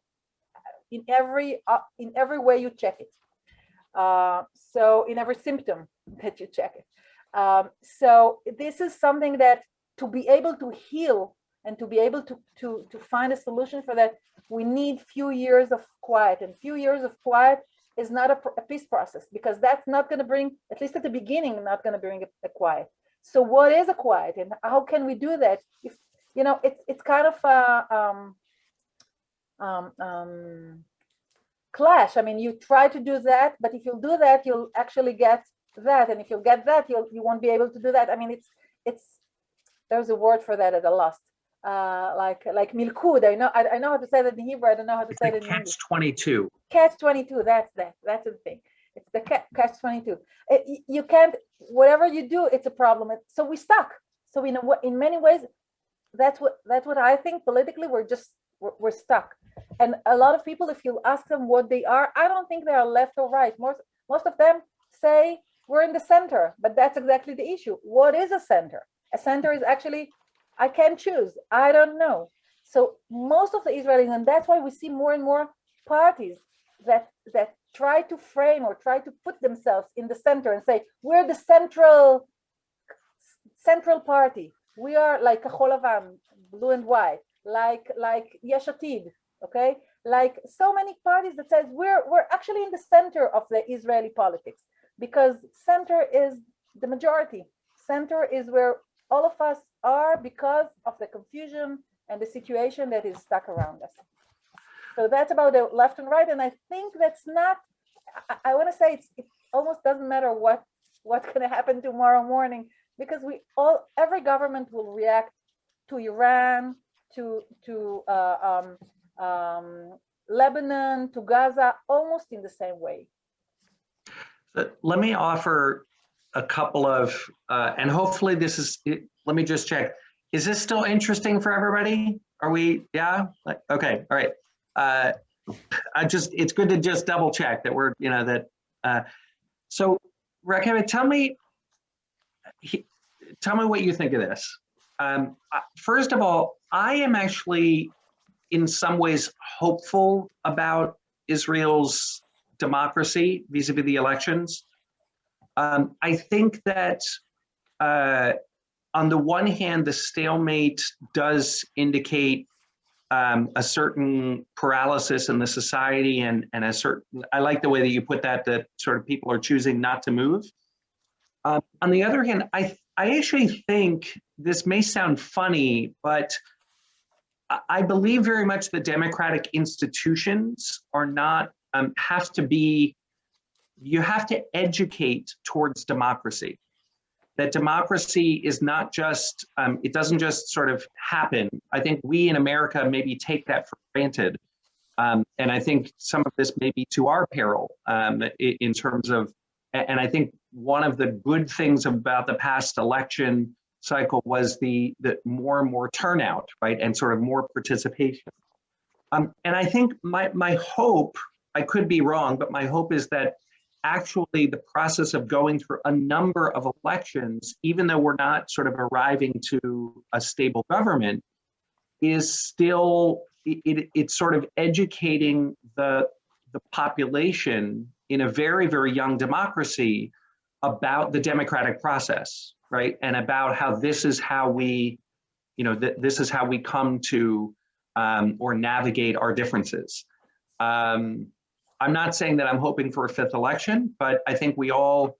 in every way you check it. So in every symptom that you check it. So this is something that, to be able to heal and to be able to find a solution for that, we need few years of quiet. And few years of quiet is not a peace process, because that's not going to bring, at least at the beginning, not going to bring a quiet. So what is a quiet, and how can we do that? If it's kind of a clash. I mean, you try to do that, but if you'll do that, you'll actually get that, and if you'll get that, you won't be able to do that. I mean, there's a word for that at a loss. Like milkud. I know how to say that in Hebrew. I don't know how to say it in English.
Catch-22.
Catch-22. That's the thing. It's the catch-22. You can't. Whatever you do, it's a problem. So we stuck. So in many ways, that's what I think. Politically, we're stuck. And a lot of people, if you ask them what they are, I don't think they are left or right. Most of them say we're in the center, but that's exactly the issue. What is a center? A center is actually, I can't choose. I don't know. So most of the Israelis, and that's why we see more and more parties that try to frame or try to put themselves in the center and say, we're the central party. We are like Kahol Lavan, blue and white, like Yesh Atid, okay? Like so many parties that says we're actually in the center of the Israeli politics, because center is the majority. Center is where all of us are because of the confusion and the situation that is stuck around us. So that's about the left and right. And I think that's not, I want to say it almost doesn't matter what's going to happen tomorrow morning, because every government will react to Iran, to Lebanon, to Gaza, almost in the same way.
Let me offer a couple of, and hopefully this is, let me just check. Is this still interesting for everybody? Are we, yeah? Okay, all right. It's good to just double check that we're, so Rakefet, tell me what you think of this. First of all, I am actually in some ways hopeful about Israel's democracy vis-a-vis the elections. I think that on the one hand, the stalemate does indicate a certain paralysis in the society, and a certain, I like the way that you put that sort of people are choosing not to move. On the other hand, I actually think this may sound funny, but I believe very much the democratic institutions are not, you have to educate towards democracy. That democracy is not just, it doesn't just sort of happen. I think we in America maybe take that for granted. And I think some of this may be to our peril in terms of, and I think one of the good things about the past election cycle was the more and more turnout, right? And sort of more participation. And I think my hope, I could be wrong, but my hope is that actually the process of going through a number of elections, even though we're not sort of arriving to a stable government, is still, it's sort of educating the population in a very, very young democracy about the democratic process, right? And about how this is how we, this is how we come to or navigate our differences. I'm not saying that I'm hoping for a fifth election, but I think we all,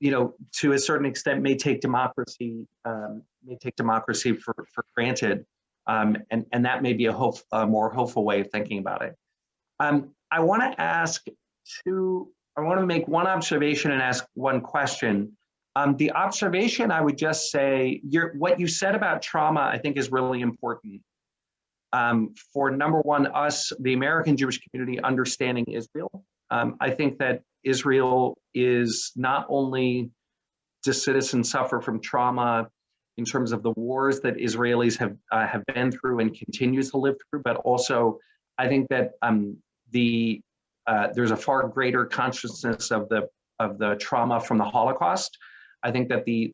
to a certain extent, may take democracy for granted, and that may be a more hopeful way of thinking about it. I want to make one observation and ask one question. The observation, I would just say, what you said about trauma, I think, is really important. For number one, us, the American Jewish community, understanding Israel. I think that Israel is not only do citizens suffer from trauma in terms of the wars that Israelis have been through and continues to live through, but also I think that there's a far greater consciousness of the trauma from the Holocaust. I think that the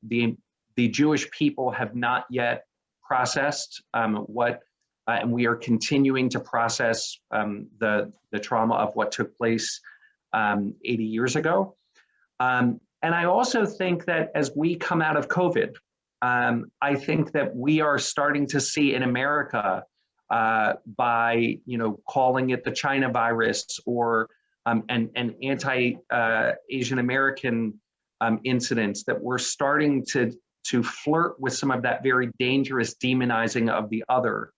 Jewish people have not yet processed and we are continuing to process the trauma of what took place 80 years ago. And I also think that as we come out of COVID, I think that we are starting to see in America by calling it the China virus or and anti-Asian American incidents, that we're starting to flirt with some of that very dangerous demonizing of the other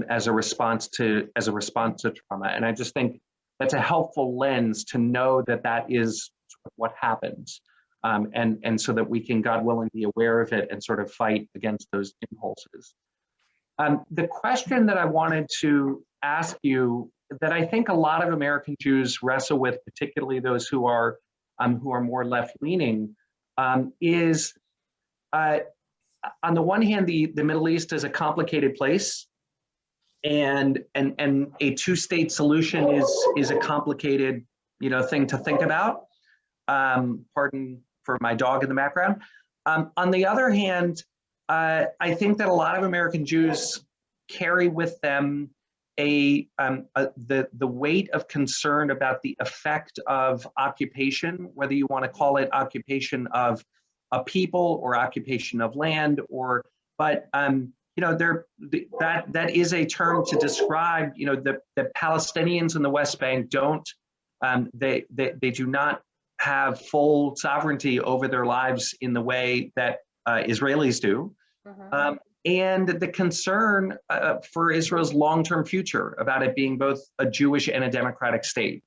as a response to trauma. And I just think that's a helpful lens to know that that is what happens. And so that we can, God willing, be aware of it and sort of fight against those impulses. The question that I wanted to ask you, that I think a lot of American Jews wrestle with, particularly those who are more left-leaning, is on the one hand, the Middle East is a complicated place, and a two-state solution is a complicated thing to think about. Pardon for my dog in the background. On the other hand, I think that a lot of American Jews carry with them the weight of concern about the effect of occupation, whether you want to call it occupation of a people or occupation of land, but that is a term to describe the Palestinians in the West Bank they do not have full sovereignty over their lives in the way that Israelis do. Mm-hmm. And the concern for Israel's long-term future about it being both a Jewish and a democratic state.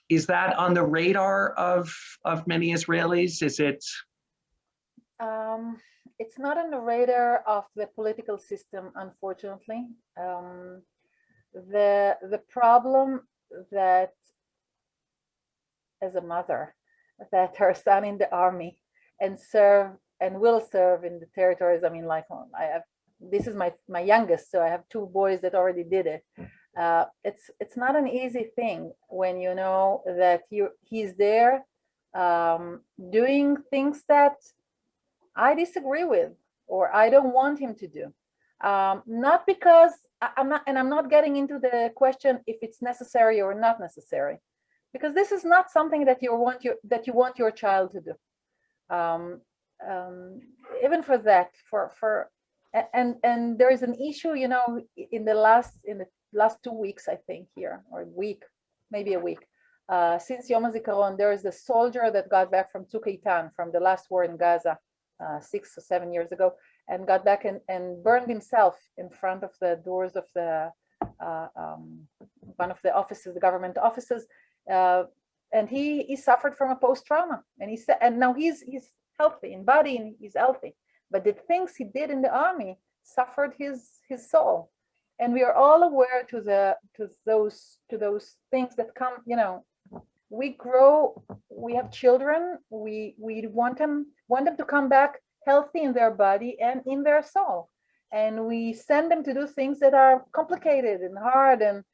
Is that on the radar of many Israelis? Is it?
It's not on the radar of the political system, unfortunately. The problem that, as a mother, that her son in the army and will serve in the territories. I mean, this is my youngest, so I have two boys that already did it. It's not an easy thing when you know that he's there doing things that I disagree with or I don't want him to do. Not because I'm not getting into the question if it's necessary or not necessary, because this is not something that you want your child to do. Even for that, and there is an issue, in the last 2 weeks, I think, here, or a week, maybe a week, since Yom HaZikaron, there is a soldier that got back from Tzuk Eitan, from the last war in Gaza, 6 or 7 years ago, and got back and burned himself in front of the doors of one of the offices, the government offices, and he suffered from a post-trauma, and he said, and now he's healthy in body and he's healthy, but the things he did in the army suffered his soul, and we are all aware to those things that come. We grow, we have children, we want them to come back healthy in their body and in their soul, and we send them to do things that are complicated and hard, and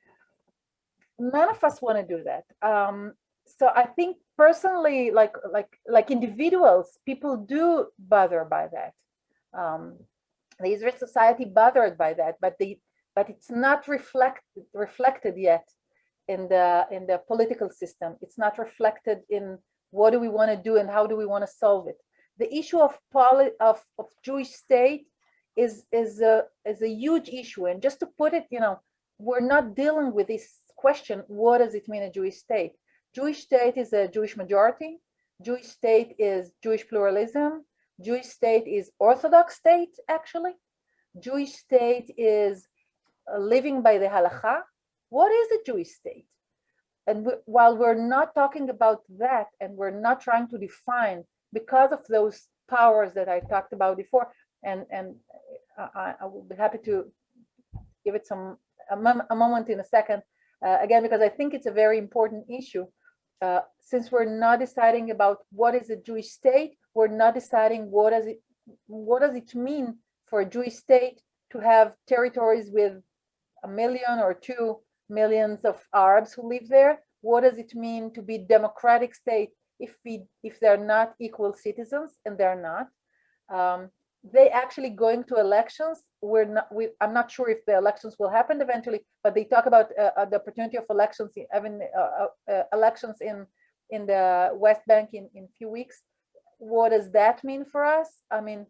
none of us want to do that. So I think personally, like individuals, people do bother by that. The Israeli society bothered by that, but it's not reflected yet in the political system. It's not reflected in what do we want to do and how do we want to solve it. The issue of Jewish state is a huge issue, and just to put it, we're not dealing with this question: what does it mean a Jewish state? Jewish state is a Jewish majority. Jewish state is Jewish pluralism. Jewish state is Orthodox state, actually. Jewish state is living by the halakha. What is a Jewish state? And while we're not talking about that, and we're not trying to define, because of those powers that I talked about before, and I will be happy to give it a moment in a second, again, because I think it's a very important issue. Since we're not deciding about what is a Jewish state, we're not deciding what does it mean for a Jewish state to have territories with 1 million or 2 million of Arabs who live there. What does it mean to be democratic state if they're not equal citizens, and they're not? They actually going to elections. I'm not sure if the elections will happen eventually, but they talk about the opportunity of elections, having elections in the West Bank in a few weeks. What does that mean for us? I mean,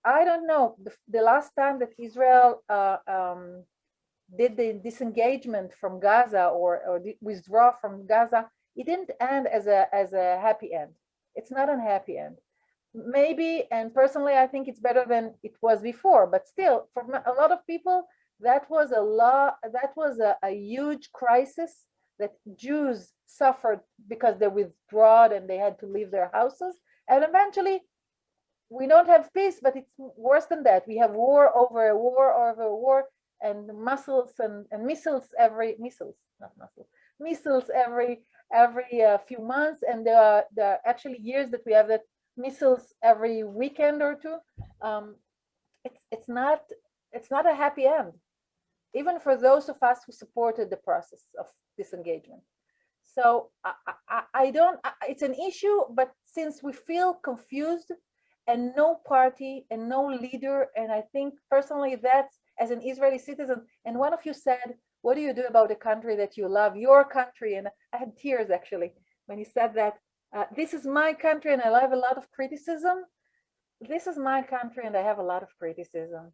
I don't know. The last time that Israel did the disengagement from Gaza or withdraw from Gaza, it didn't end as a happy end. It's not a happy end. Maybe, and personally, I think it's better than it was before, but still, for a lot of people, that was a huge crisis that Jews suffered because they withdrew and they had to leave their houses. And eventually, we don't have peace, but it's worse than that. We have war over a war over a war, and missiles and missiles every few months, and there are actually years that we have that missiles every weekend or two. It's not a happy end, even for those of us who supported the process of disengagement. So I don't. It's an issue, but since we feel confused and no party and no leader, and I think personally that's as an Israeli citizen. And one of you said, "What do you do about a country that you love, your country?" And I had tears actually when you said that. This is my country, and I have a lot of criticism. This is my country, and I have a lot of criticism.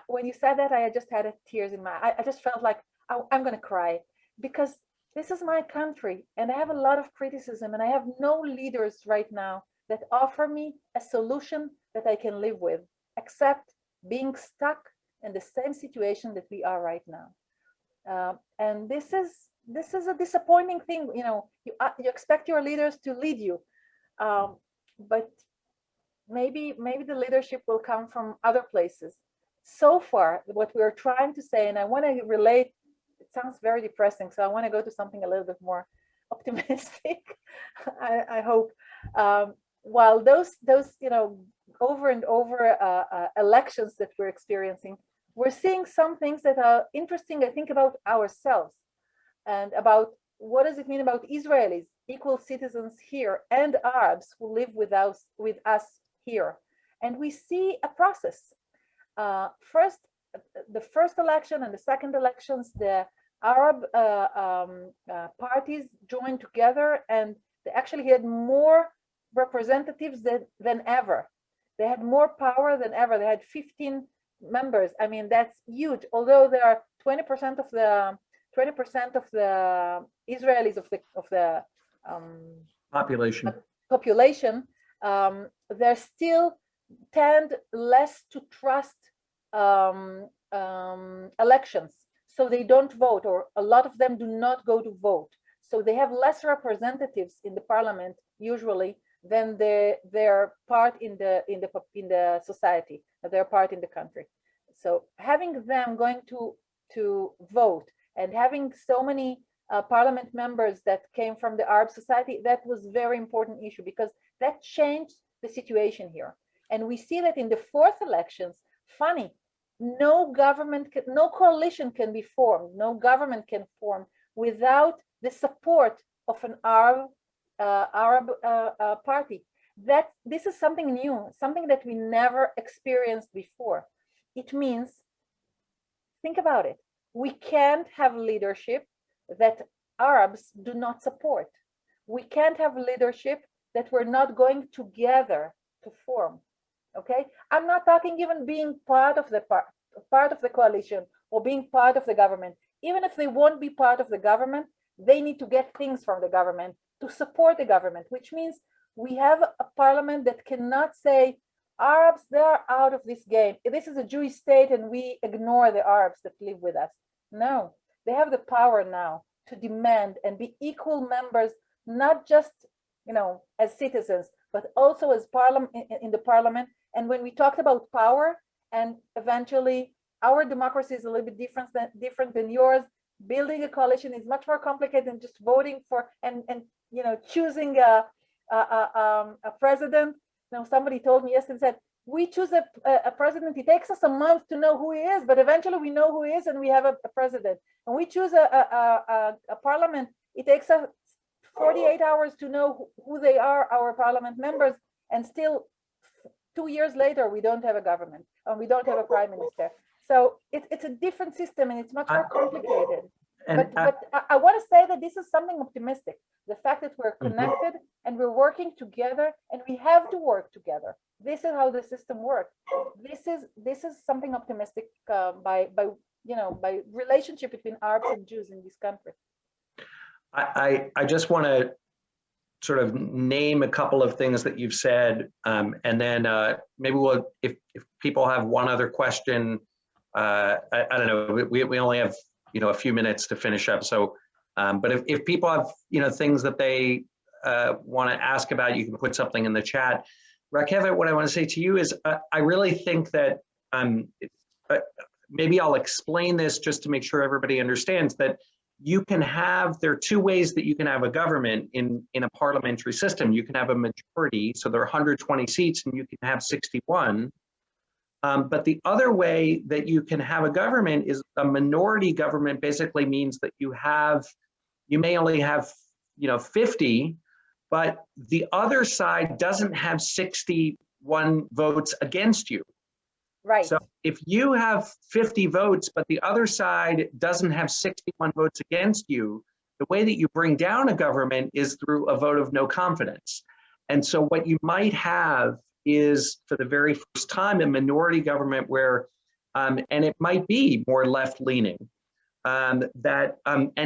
When you said that, I just had tears in my eyes. I just felt like I'm going to cry, because this is my country, and I have a lot of criticism, and I have no leaders right now that offer me a solution that I can live with, except being stuck in the same situation that we are right now. And this is a disappointing thing. You expect your leaders to lead you, but maybe the leadership will come from other places. So far, what we're trying to say, and I want to relate, it sounds very depressing, so I want to go to something a little bit more optimistic. I hope. While those over and over elections that we're experiencing, we're seeing some things that are interesting, I think, about ourselves and about what does it mean about Israelis, equal citizens here, and Arabs who live with us here. And we see a process. First, the first election and the second elections, the Arab parties joined together, and they actually had more representatives than ever. They had more power than ever. They had 15 members. I mean, that's huge. Although there are 20% of the Israelis of the population, they still tend less to trust elections, so they don't vote, or a lot of them do not go to vote. So they have less representatives in the parliament usually than their part in the society, their part in the country. So having them going to vote and having so many parliament members that came from the Arab society, that was a very important issue, because that changed the situation here. And we see that in the fourth elections, funny, no coalition can be formed, no government can form without the support of an Arab party. This is something new, something that we never experienced before. It means, think about it, we can't have leadership that Arabs do not support. We can't have leadership that we're not going together to form. Okay, I'm not talking even being part of the coalition or being part of the government. Even if they won't be part of the government, they need to get things from the government to support the government, which means we have a parliament that cannot say Arabs, they're out of this game. This is a Jewish state and we ignore the Arabs that live with us. No, they have the power now to demand and be equal members, not just as citizens, but also as in the parliament. And when we talked about power, and eventually our democracy is a little bit different than yours. Building a coalition is much more complicated than just voting for and choosing a president. Somebody told me yesterday, said, we choose a president, it takes us a month to know who he is, but eventually we know who he is and we have a president. And we choose a parliament, it takes us 48 hours to know who they are, our parliament members, and still 2 years later, we don't have a government and we don't have a prime minister. So it's a different system and it's much more complicated. But I want to say that this is something optimistic. The fact that we're connected and we're working together, and we have to work together. This is how the system works. This is something optimistic by by relationship between Arabs and Jews in this country.
I just want to sort of name a couple of things that you've said, and then maybe we'll, if people have one other question, I don't know, we only have, a few minutes to finish up. So, but if people have, things that they want to ask about, you can put something in the chat. Rakefet, what I want to say to you is I really think that maybe I'll explain this just to make sure everybody understands that you can have, there are two ways that you can have a government in a parliamentary system. You can have a majority, so there are 120 seats and you can have 61. But the other way that you can have a government is a minority government. Basically means that you may only have 50, but the other side doesn't have 61 votes against you.
Right.
So if you have 50 votes, but the other side doesn't have 61 votes against you, the way that you bring down a government is through a vote of no confidence. And so what you might have is, for the very first time, a minority government where, and it might be more left-leaning, and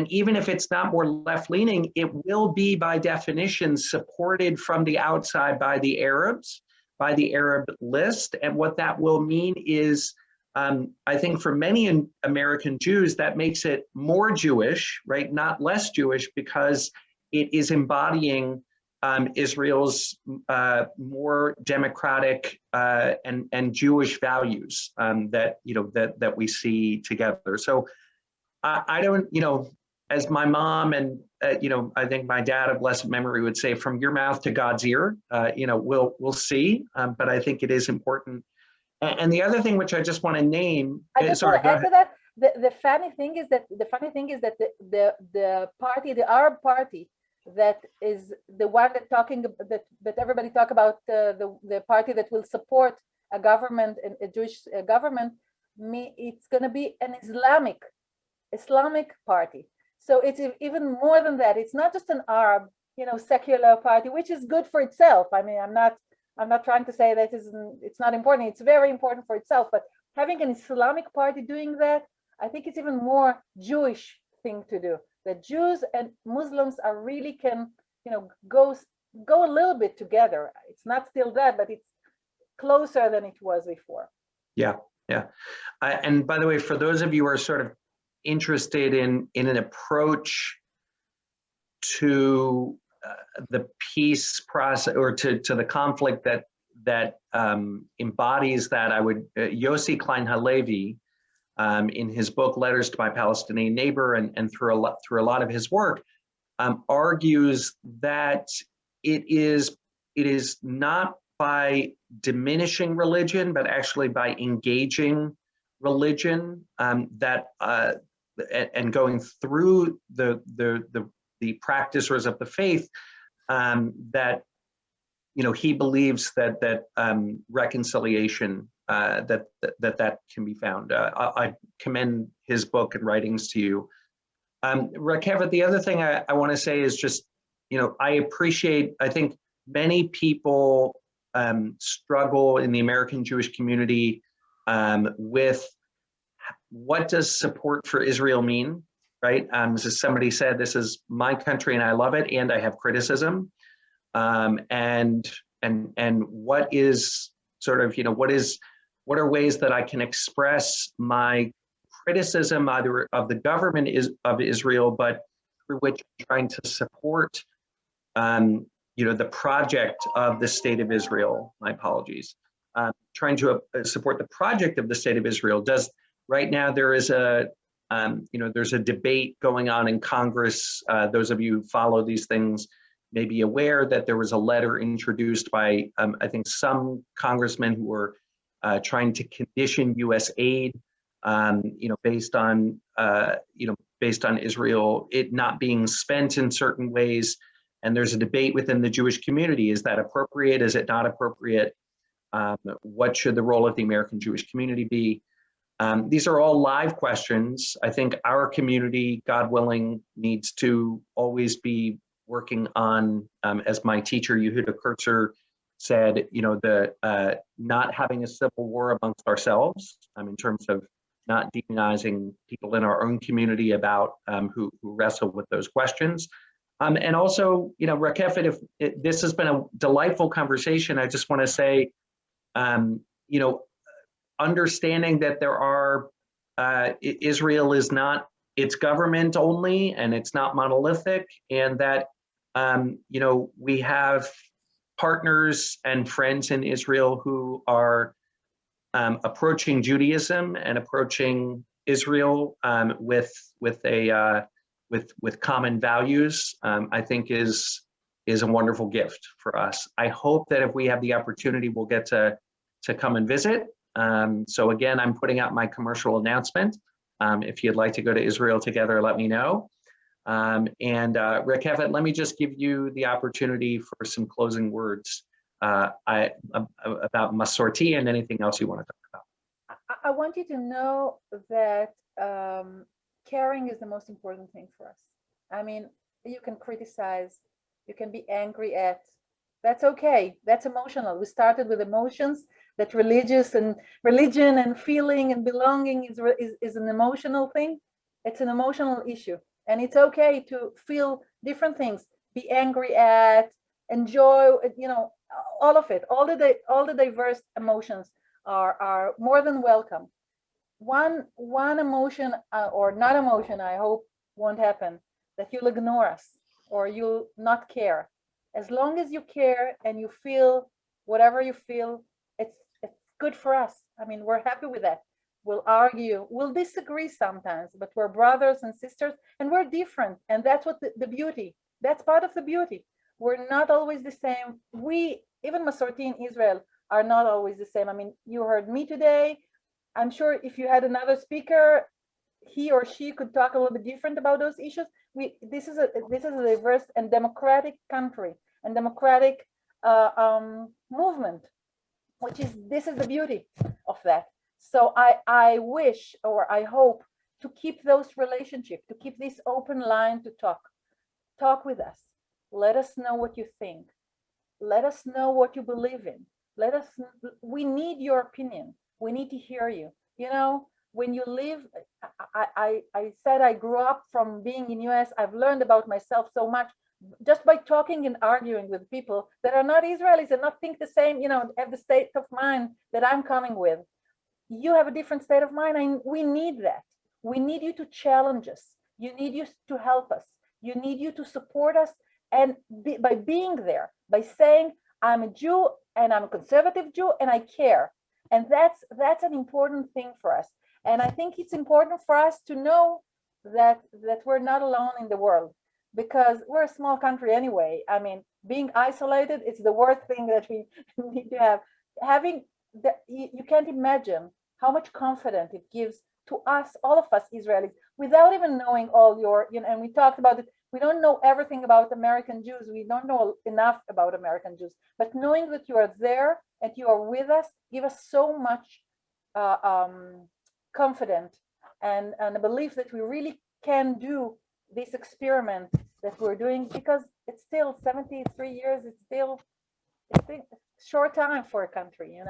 even if it's not more left-leaning, it will be by definition supported from the outside by the Arabs, by the Arab list. And what that will mean is, I think for many American Jews, that makes it more Jewish, right? Not less Jewish, because it is embodying Israel's more democratic and Jewish values that we see together. So I don't, as my mom and I think my dad of blessed memory would say, from your mouth to God's ear, we'll see. But I think it is important. And the other thing which I just want to name,
I just want to add to that. The funny thing is that the party, the Arab party, that is the one that everybody talk about, the party that will support a government, a Jewish government, it's going to be an Islamic party. So it's even more than that. It's not just an Arab, secular party, which is good for itself. I mean, I'm not trying to say that it's not important. It's very important for itself. But having an Islamic party doing that, I think it's even more Jewish thing to do. That Jews and Muslims are really can, go a little bit together. It's not still that, but it's closer than it was before.
Yeah. And by the way, for those of you who are sort of interested in an approach to the peace process, or to the conflict that embodies that, I would, Yossi Klein Halevi, in his book Letters to My Palestinian Neighbor, and through a lot of his work, argues that it is not by diminishing religion, but actually by engaging religion, and going through the practicers of the faith, that he believes that reconciliation, that can be found. I commend his book and writings to you. Rakefet, the other thing I want to say is just, I think many people struggle in the American Jewish community with what does support for Israel mean, right? As somebody said, this is my country and I love it, and I have criticism. And what is sort of, what are ways that I can express my criticism either of the government of Israel, but through which I'm trying to support, the project of the state of Israel. My apologies. Trying to support the project of the state of Israel. Right now there is there's a debate going on in Congress. Those of you who follow these things may be aware that there was a letter introduced by, I think, some congressmen who were trying to condition U.S. aid, based on Israel, it not being spent in certain ways. And there's a debate within the Jewish community. Is that appropriate? Is it not appropriate? What should the role of the American Jewish community be? These are all live questions. I think our community, God willing, needs to always be working on, as my teacher, Yehuda Kurtzer, said, not having a civil war amongst ourselves, in terms of not demonizing people in our own community about who wrestle with those questions. And also, Rakefet, this has been a delightful conversation. I just want to say, understanding that there are, Israel is not its government only, and it's not monolithic, and that, we have partners and friends in Israel who are approaching Judaism and approaching Israel with common values, I think is a wonderful gift for us. I hope that if we have the opportunity, we'll get to come and visit. So again, I'm putting out my commercial announcement. If you'd like to go to Israel together, let me know. And Rakefet, let me just give you the opportunity for some closing words about Masorti and anything else you want to talk about.
I want you to know that caring is the most important thing for us. I mean, you can criticize, you can be angry at, that's okay, that's emotional. We started with emotions, that religion and feeling and belonging is an emotional thing. It's an emotional issue. And it's okay to feel different things, be angry at, enjoy, all of it, all the diverse emotions are more than welcome. One emotion or not emotion, I hope won't happen, that you'll ignore us or you'll not care. As long as you care and you feel whatever you feel, it's good for us. I mean, we're happy with that. We'll argue, we'll disagree sometimes, but we're brothers and sisters and we're different. And that's what the beauty, that's part of the beauty. We're not always the same. Even Masorti in Israel are not always the same. I mean, you heard me today. I'm sure if you had another speaker, he or she could talk a little bit different about those issues. This is a diverse and democratic country and democratic movement, this is the beauty of that. So I wish, or I hope, to keep those relationships, to keep this open line to talk with us. Let us know what you think. Let us know what you believe in. We need your opinion. We need to hear you. When you live, I said I grew up from being in US. I've learned about myself so much just by talking and arguing with people that are not Israelis and not think the same, have the state of mind that I'm coming with. You have a different state of mind, and we need that. We need you to challenge us. You need you to help us. You need you to support us. And by being there, by saying, I'm a Jew and I'm a conservative Jew and I care. And that's an important thing for us. And I think it's important for us to know that we're not alone in the world, because we're a small country anyway. I mean, being isolated is the worst thing that we need to have. You can't imagine how much confidence it gives to us, all of us Israelis, without even knowing all your, and we talked about it, we don't know everything about American Jews. We don't know enough about American Jews, but knowing that you are there and you are with us, give us so much confidence and a belief that we really can do this experiment that we're doing, because it's still 73 years. It's still a short time for a country, and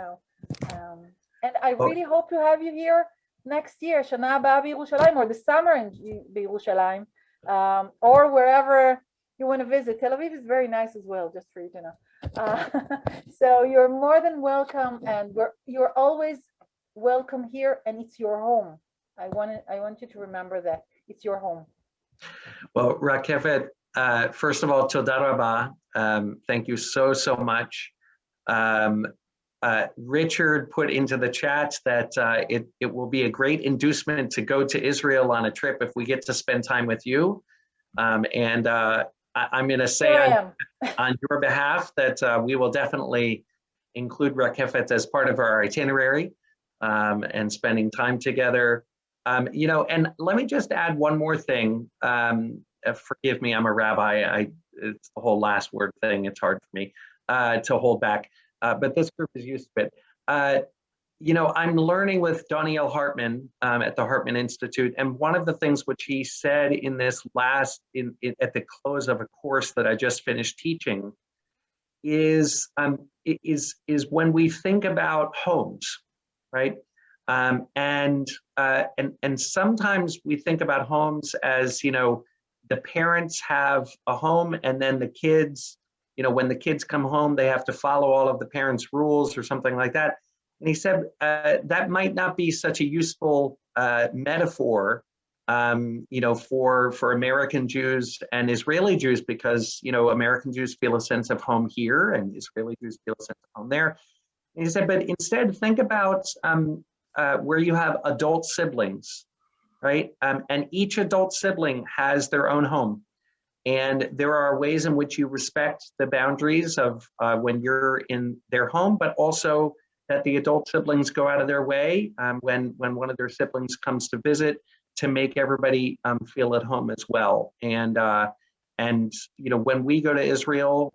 I really hope to have you here next year, Shana Haba B'Yerushalayim, or the summer in B'Yerushalayim, or wherever you want to visit. Tel Aviv is very nice as well, just for you to know. So you're more than welcome, and you're always welcome here, and it's your home. I want you to remember that it's your home.
Well, Rakefet, first of all, Toda Rabba. Thank you so much. Richard put into the chat that it will be a great inducement to go to Israel on a trip if we get to spend time with you. And I'm going to say on your behalf that we will definitely include Rakefet as part of our itinerary and spending time together. And let me just add one more thing. Forgive me, I'm a rabbi. It's the whole last word thing. It's hard for me to hold back. But this group is used to it. I'm learning with Daniel Hartman at the Hartman Institute, and one of the things which he said in this at the close of a course that I just finished teaching is when we think about homes, right? And sometimes we think about homes as, the parents have a home and then the kids, when the kids come home, they have to follow all of the parents' rules or something like that. And he said that might not be such a useful metaphor, for American Jews and Israeli Jews, because, American Jews feel a sense of home here and Israeli Jews feel a sense of home there. And he said, but instead think about where you have adult siblings, right? And each adult sibling has their own home. And there are ways in which you respect the boundaries of when you're in their home, but also that the adult siblings go out of their way when one of their siblings comes to visit to make everybody feel at home as well. And when we go to Israel,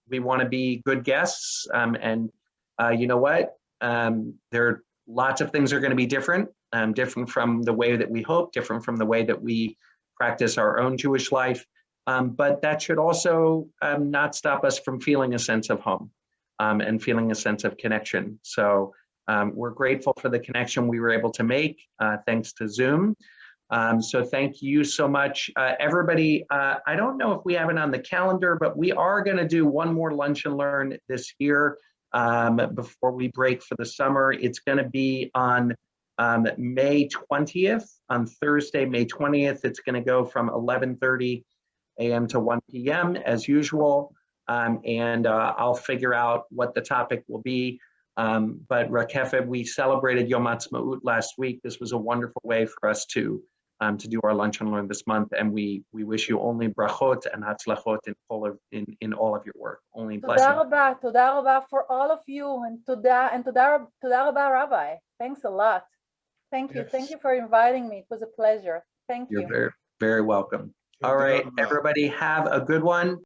we want to be good guests. You know what? There are lots of things are going to be different, different from the way that we hope, different from the way that we practice our own Jewish life. But that should also not stop us from feeling a sense of home and feeling a sense of connection. So we're grateful for the connection we were able to make thanks to Zoom. So thank you so much, everybody. I don't know if we have it on the calendar, but we are going to do one more Lunch and Learn this year before we break for the summer. It's going to be on May 20th, on Thursday, May 20th. It's going to go from 11:30 a.m. to 1 p.m. as usual. I'll figure out what the topic will be. But Rakefet, we celebrated Yom Ha'atzmaut last week. This was a wonderful way for us to do our Lunch and Learn this month. And we wish you only brachot and hatzlachot in all of your work. Only blessings.
Toda rabba for all of you, and toda rabba, Rabbi. Thanks a lot. Thank you.
Yes.
Thank you for inviting me. It was a pleasure. Thank you.
You're very, very welcome. All right, everybody have a good one.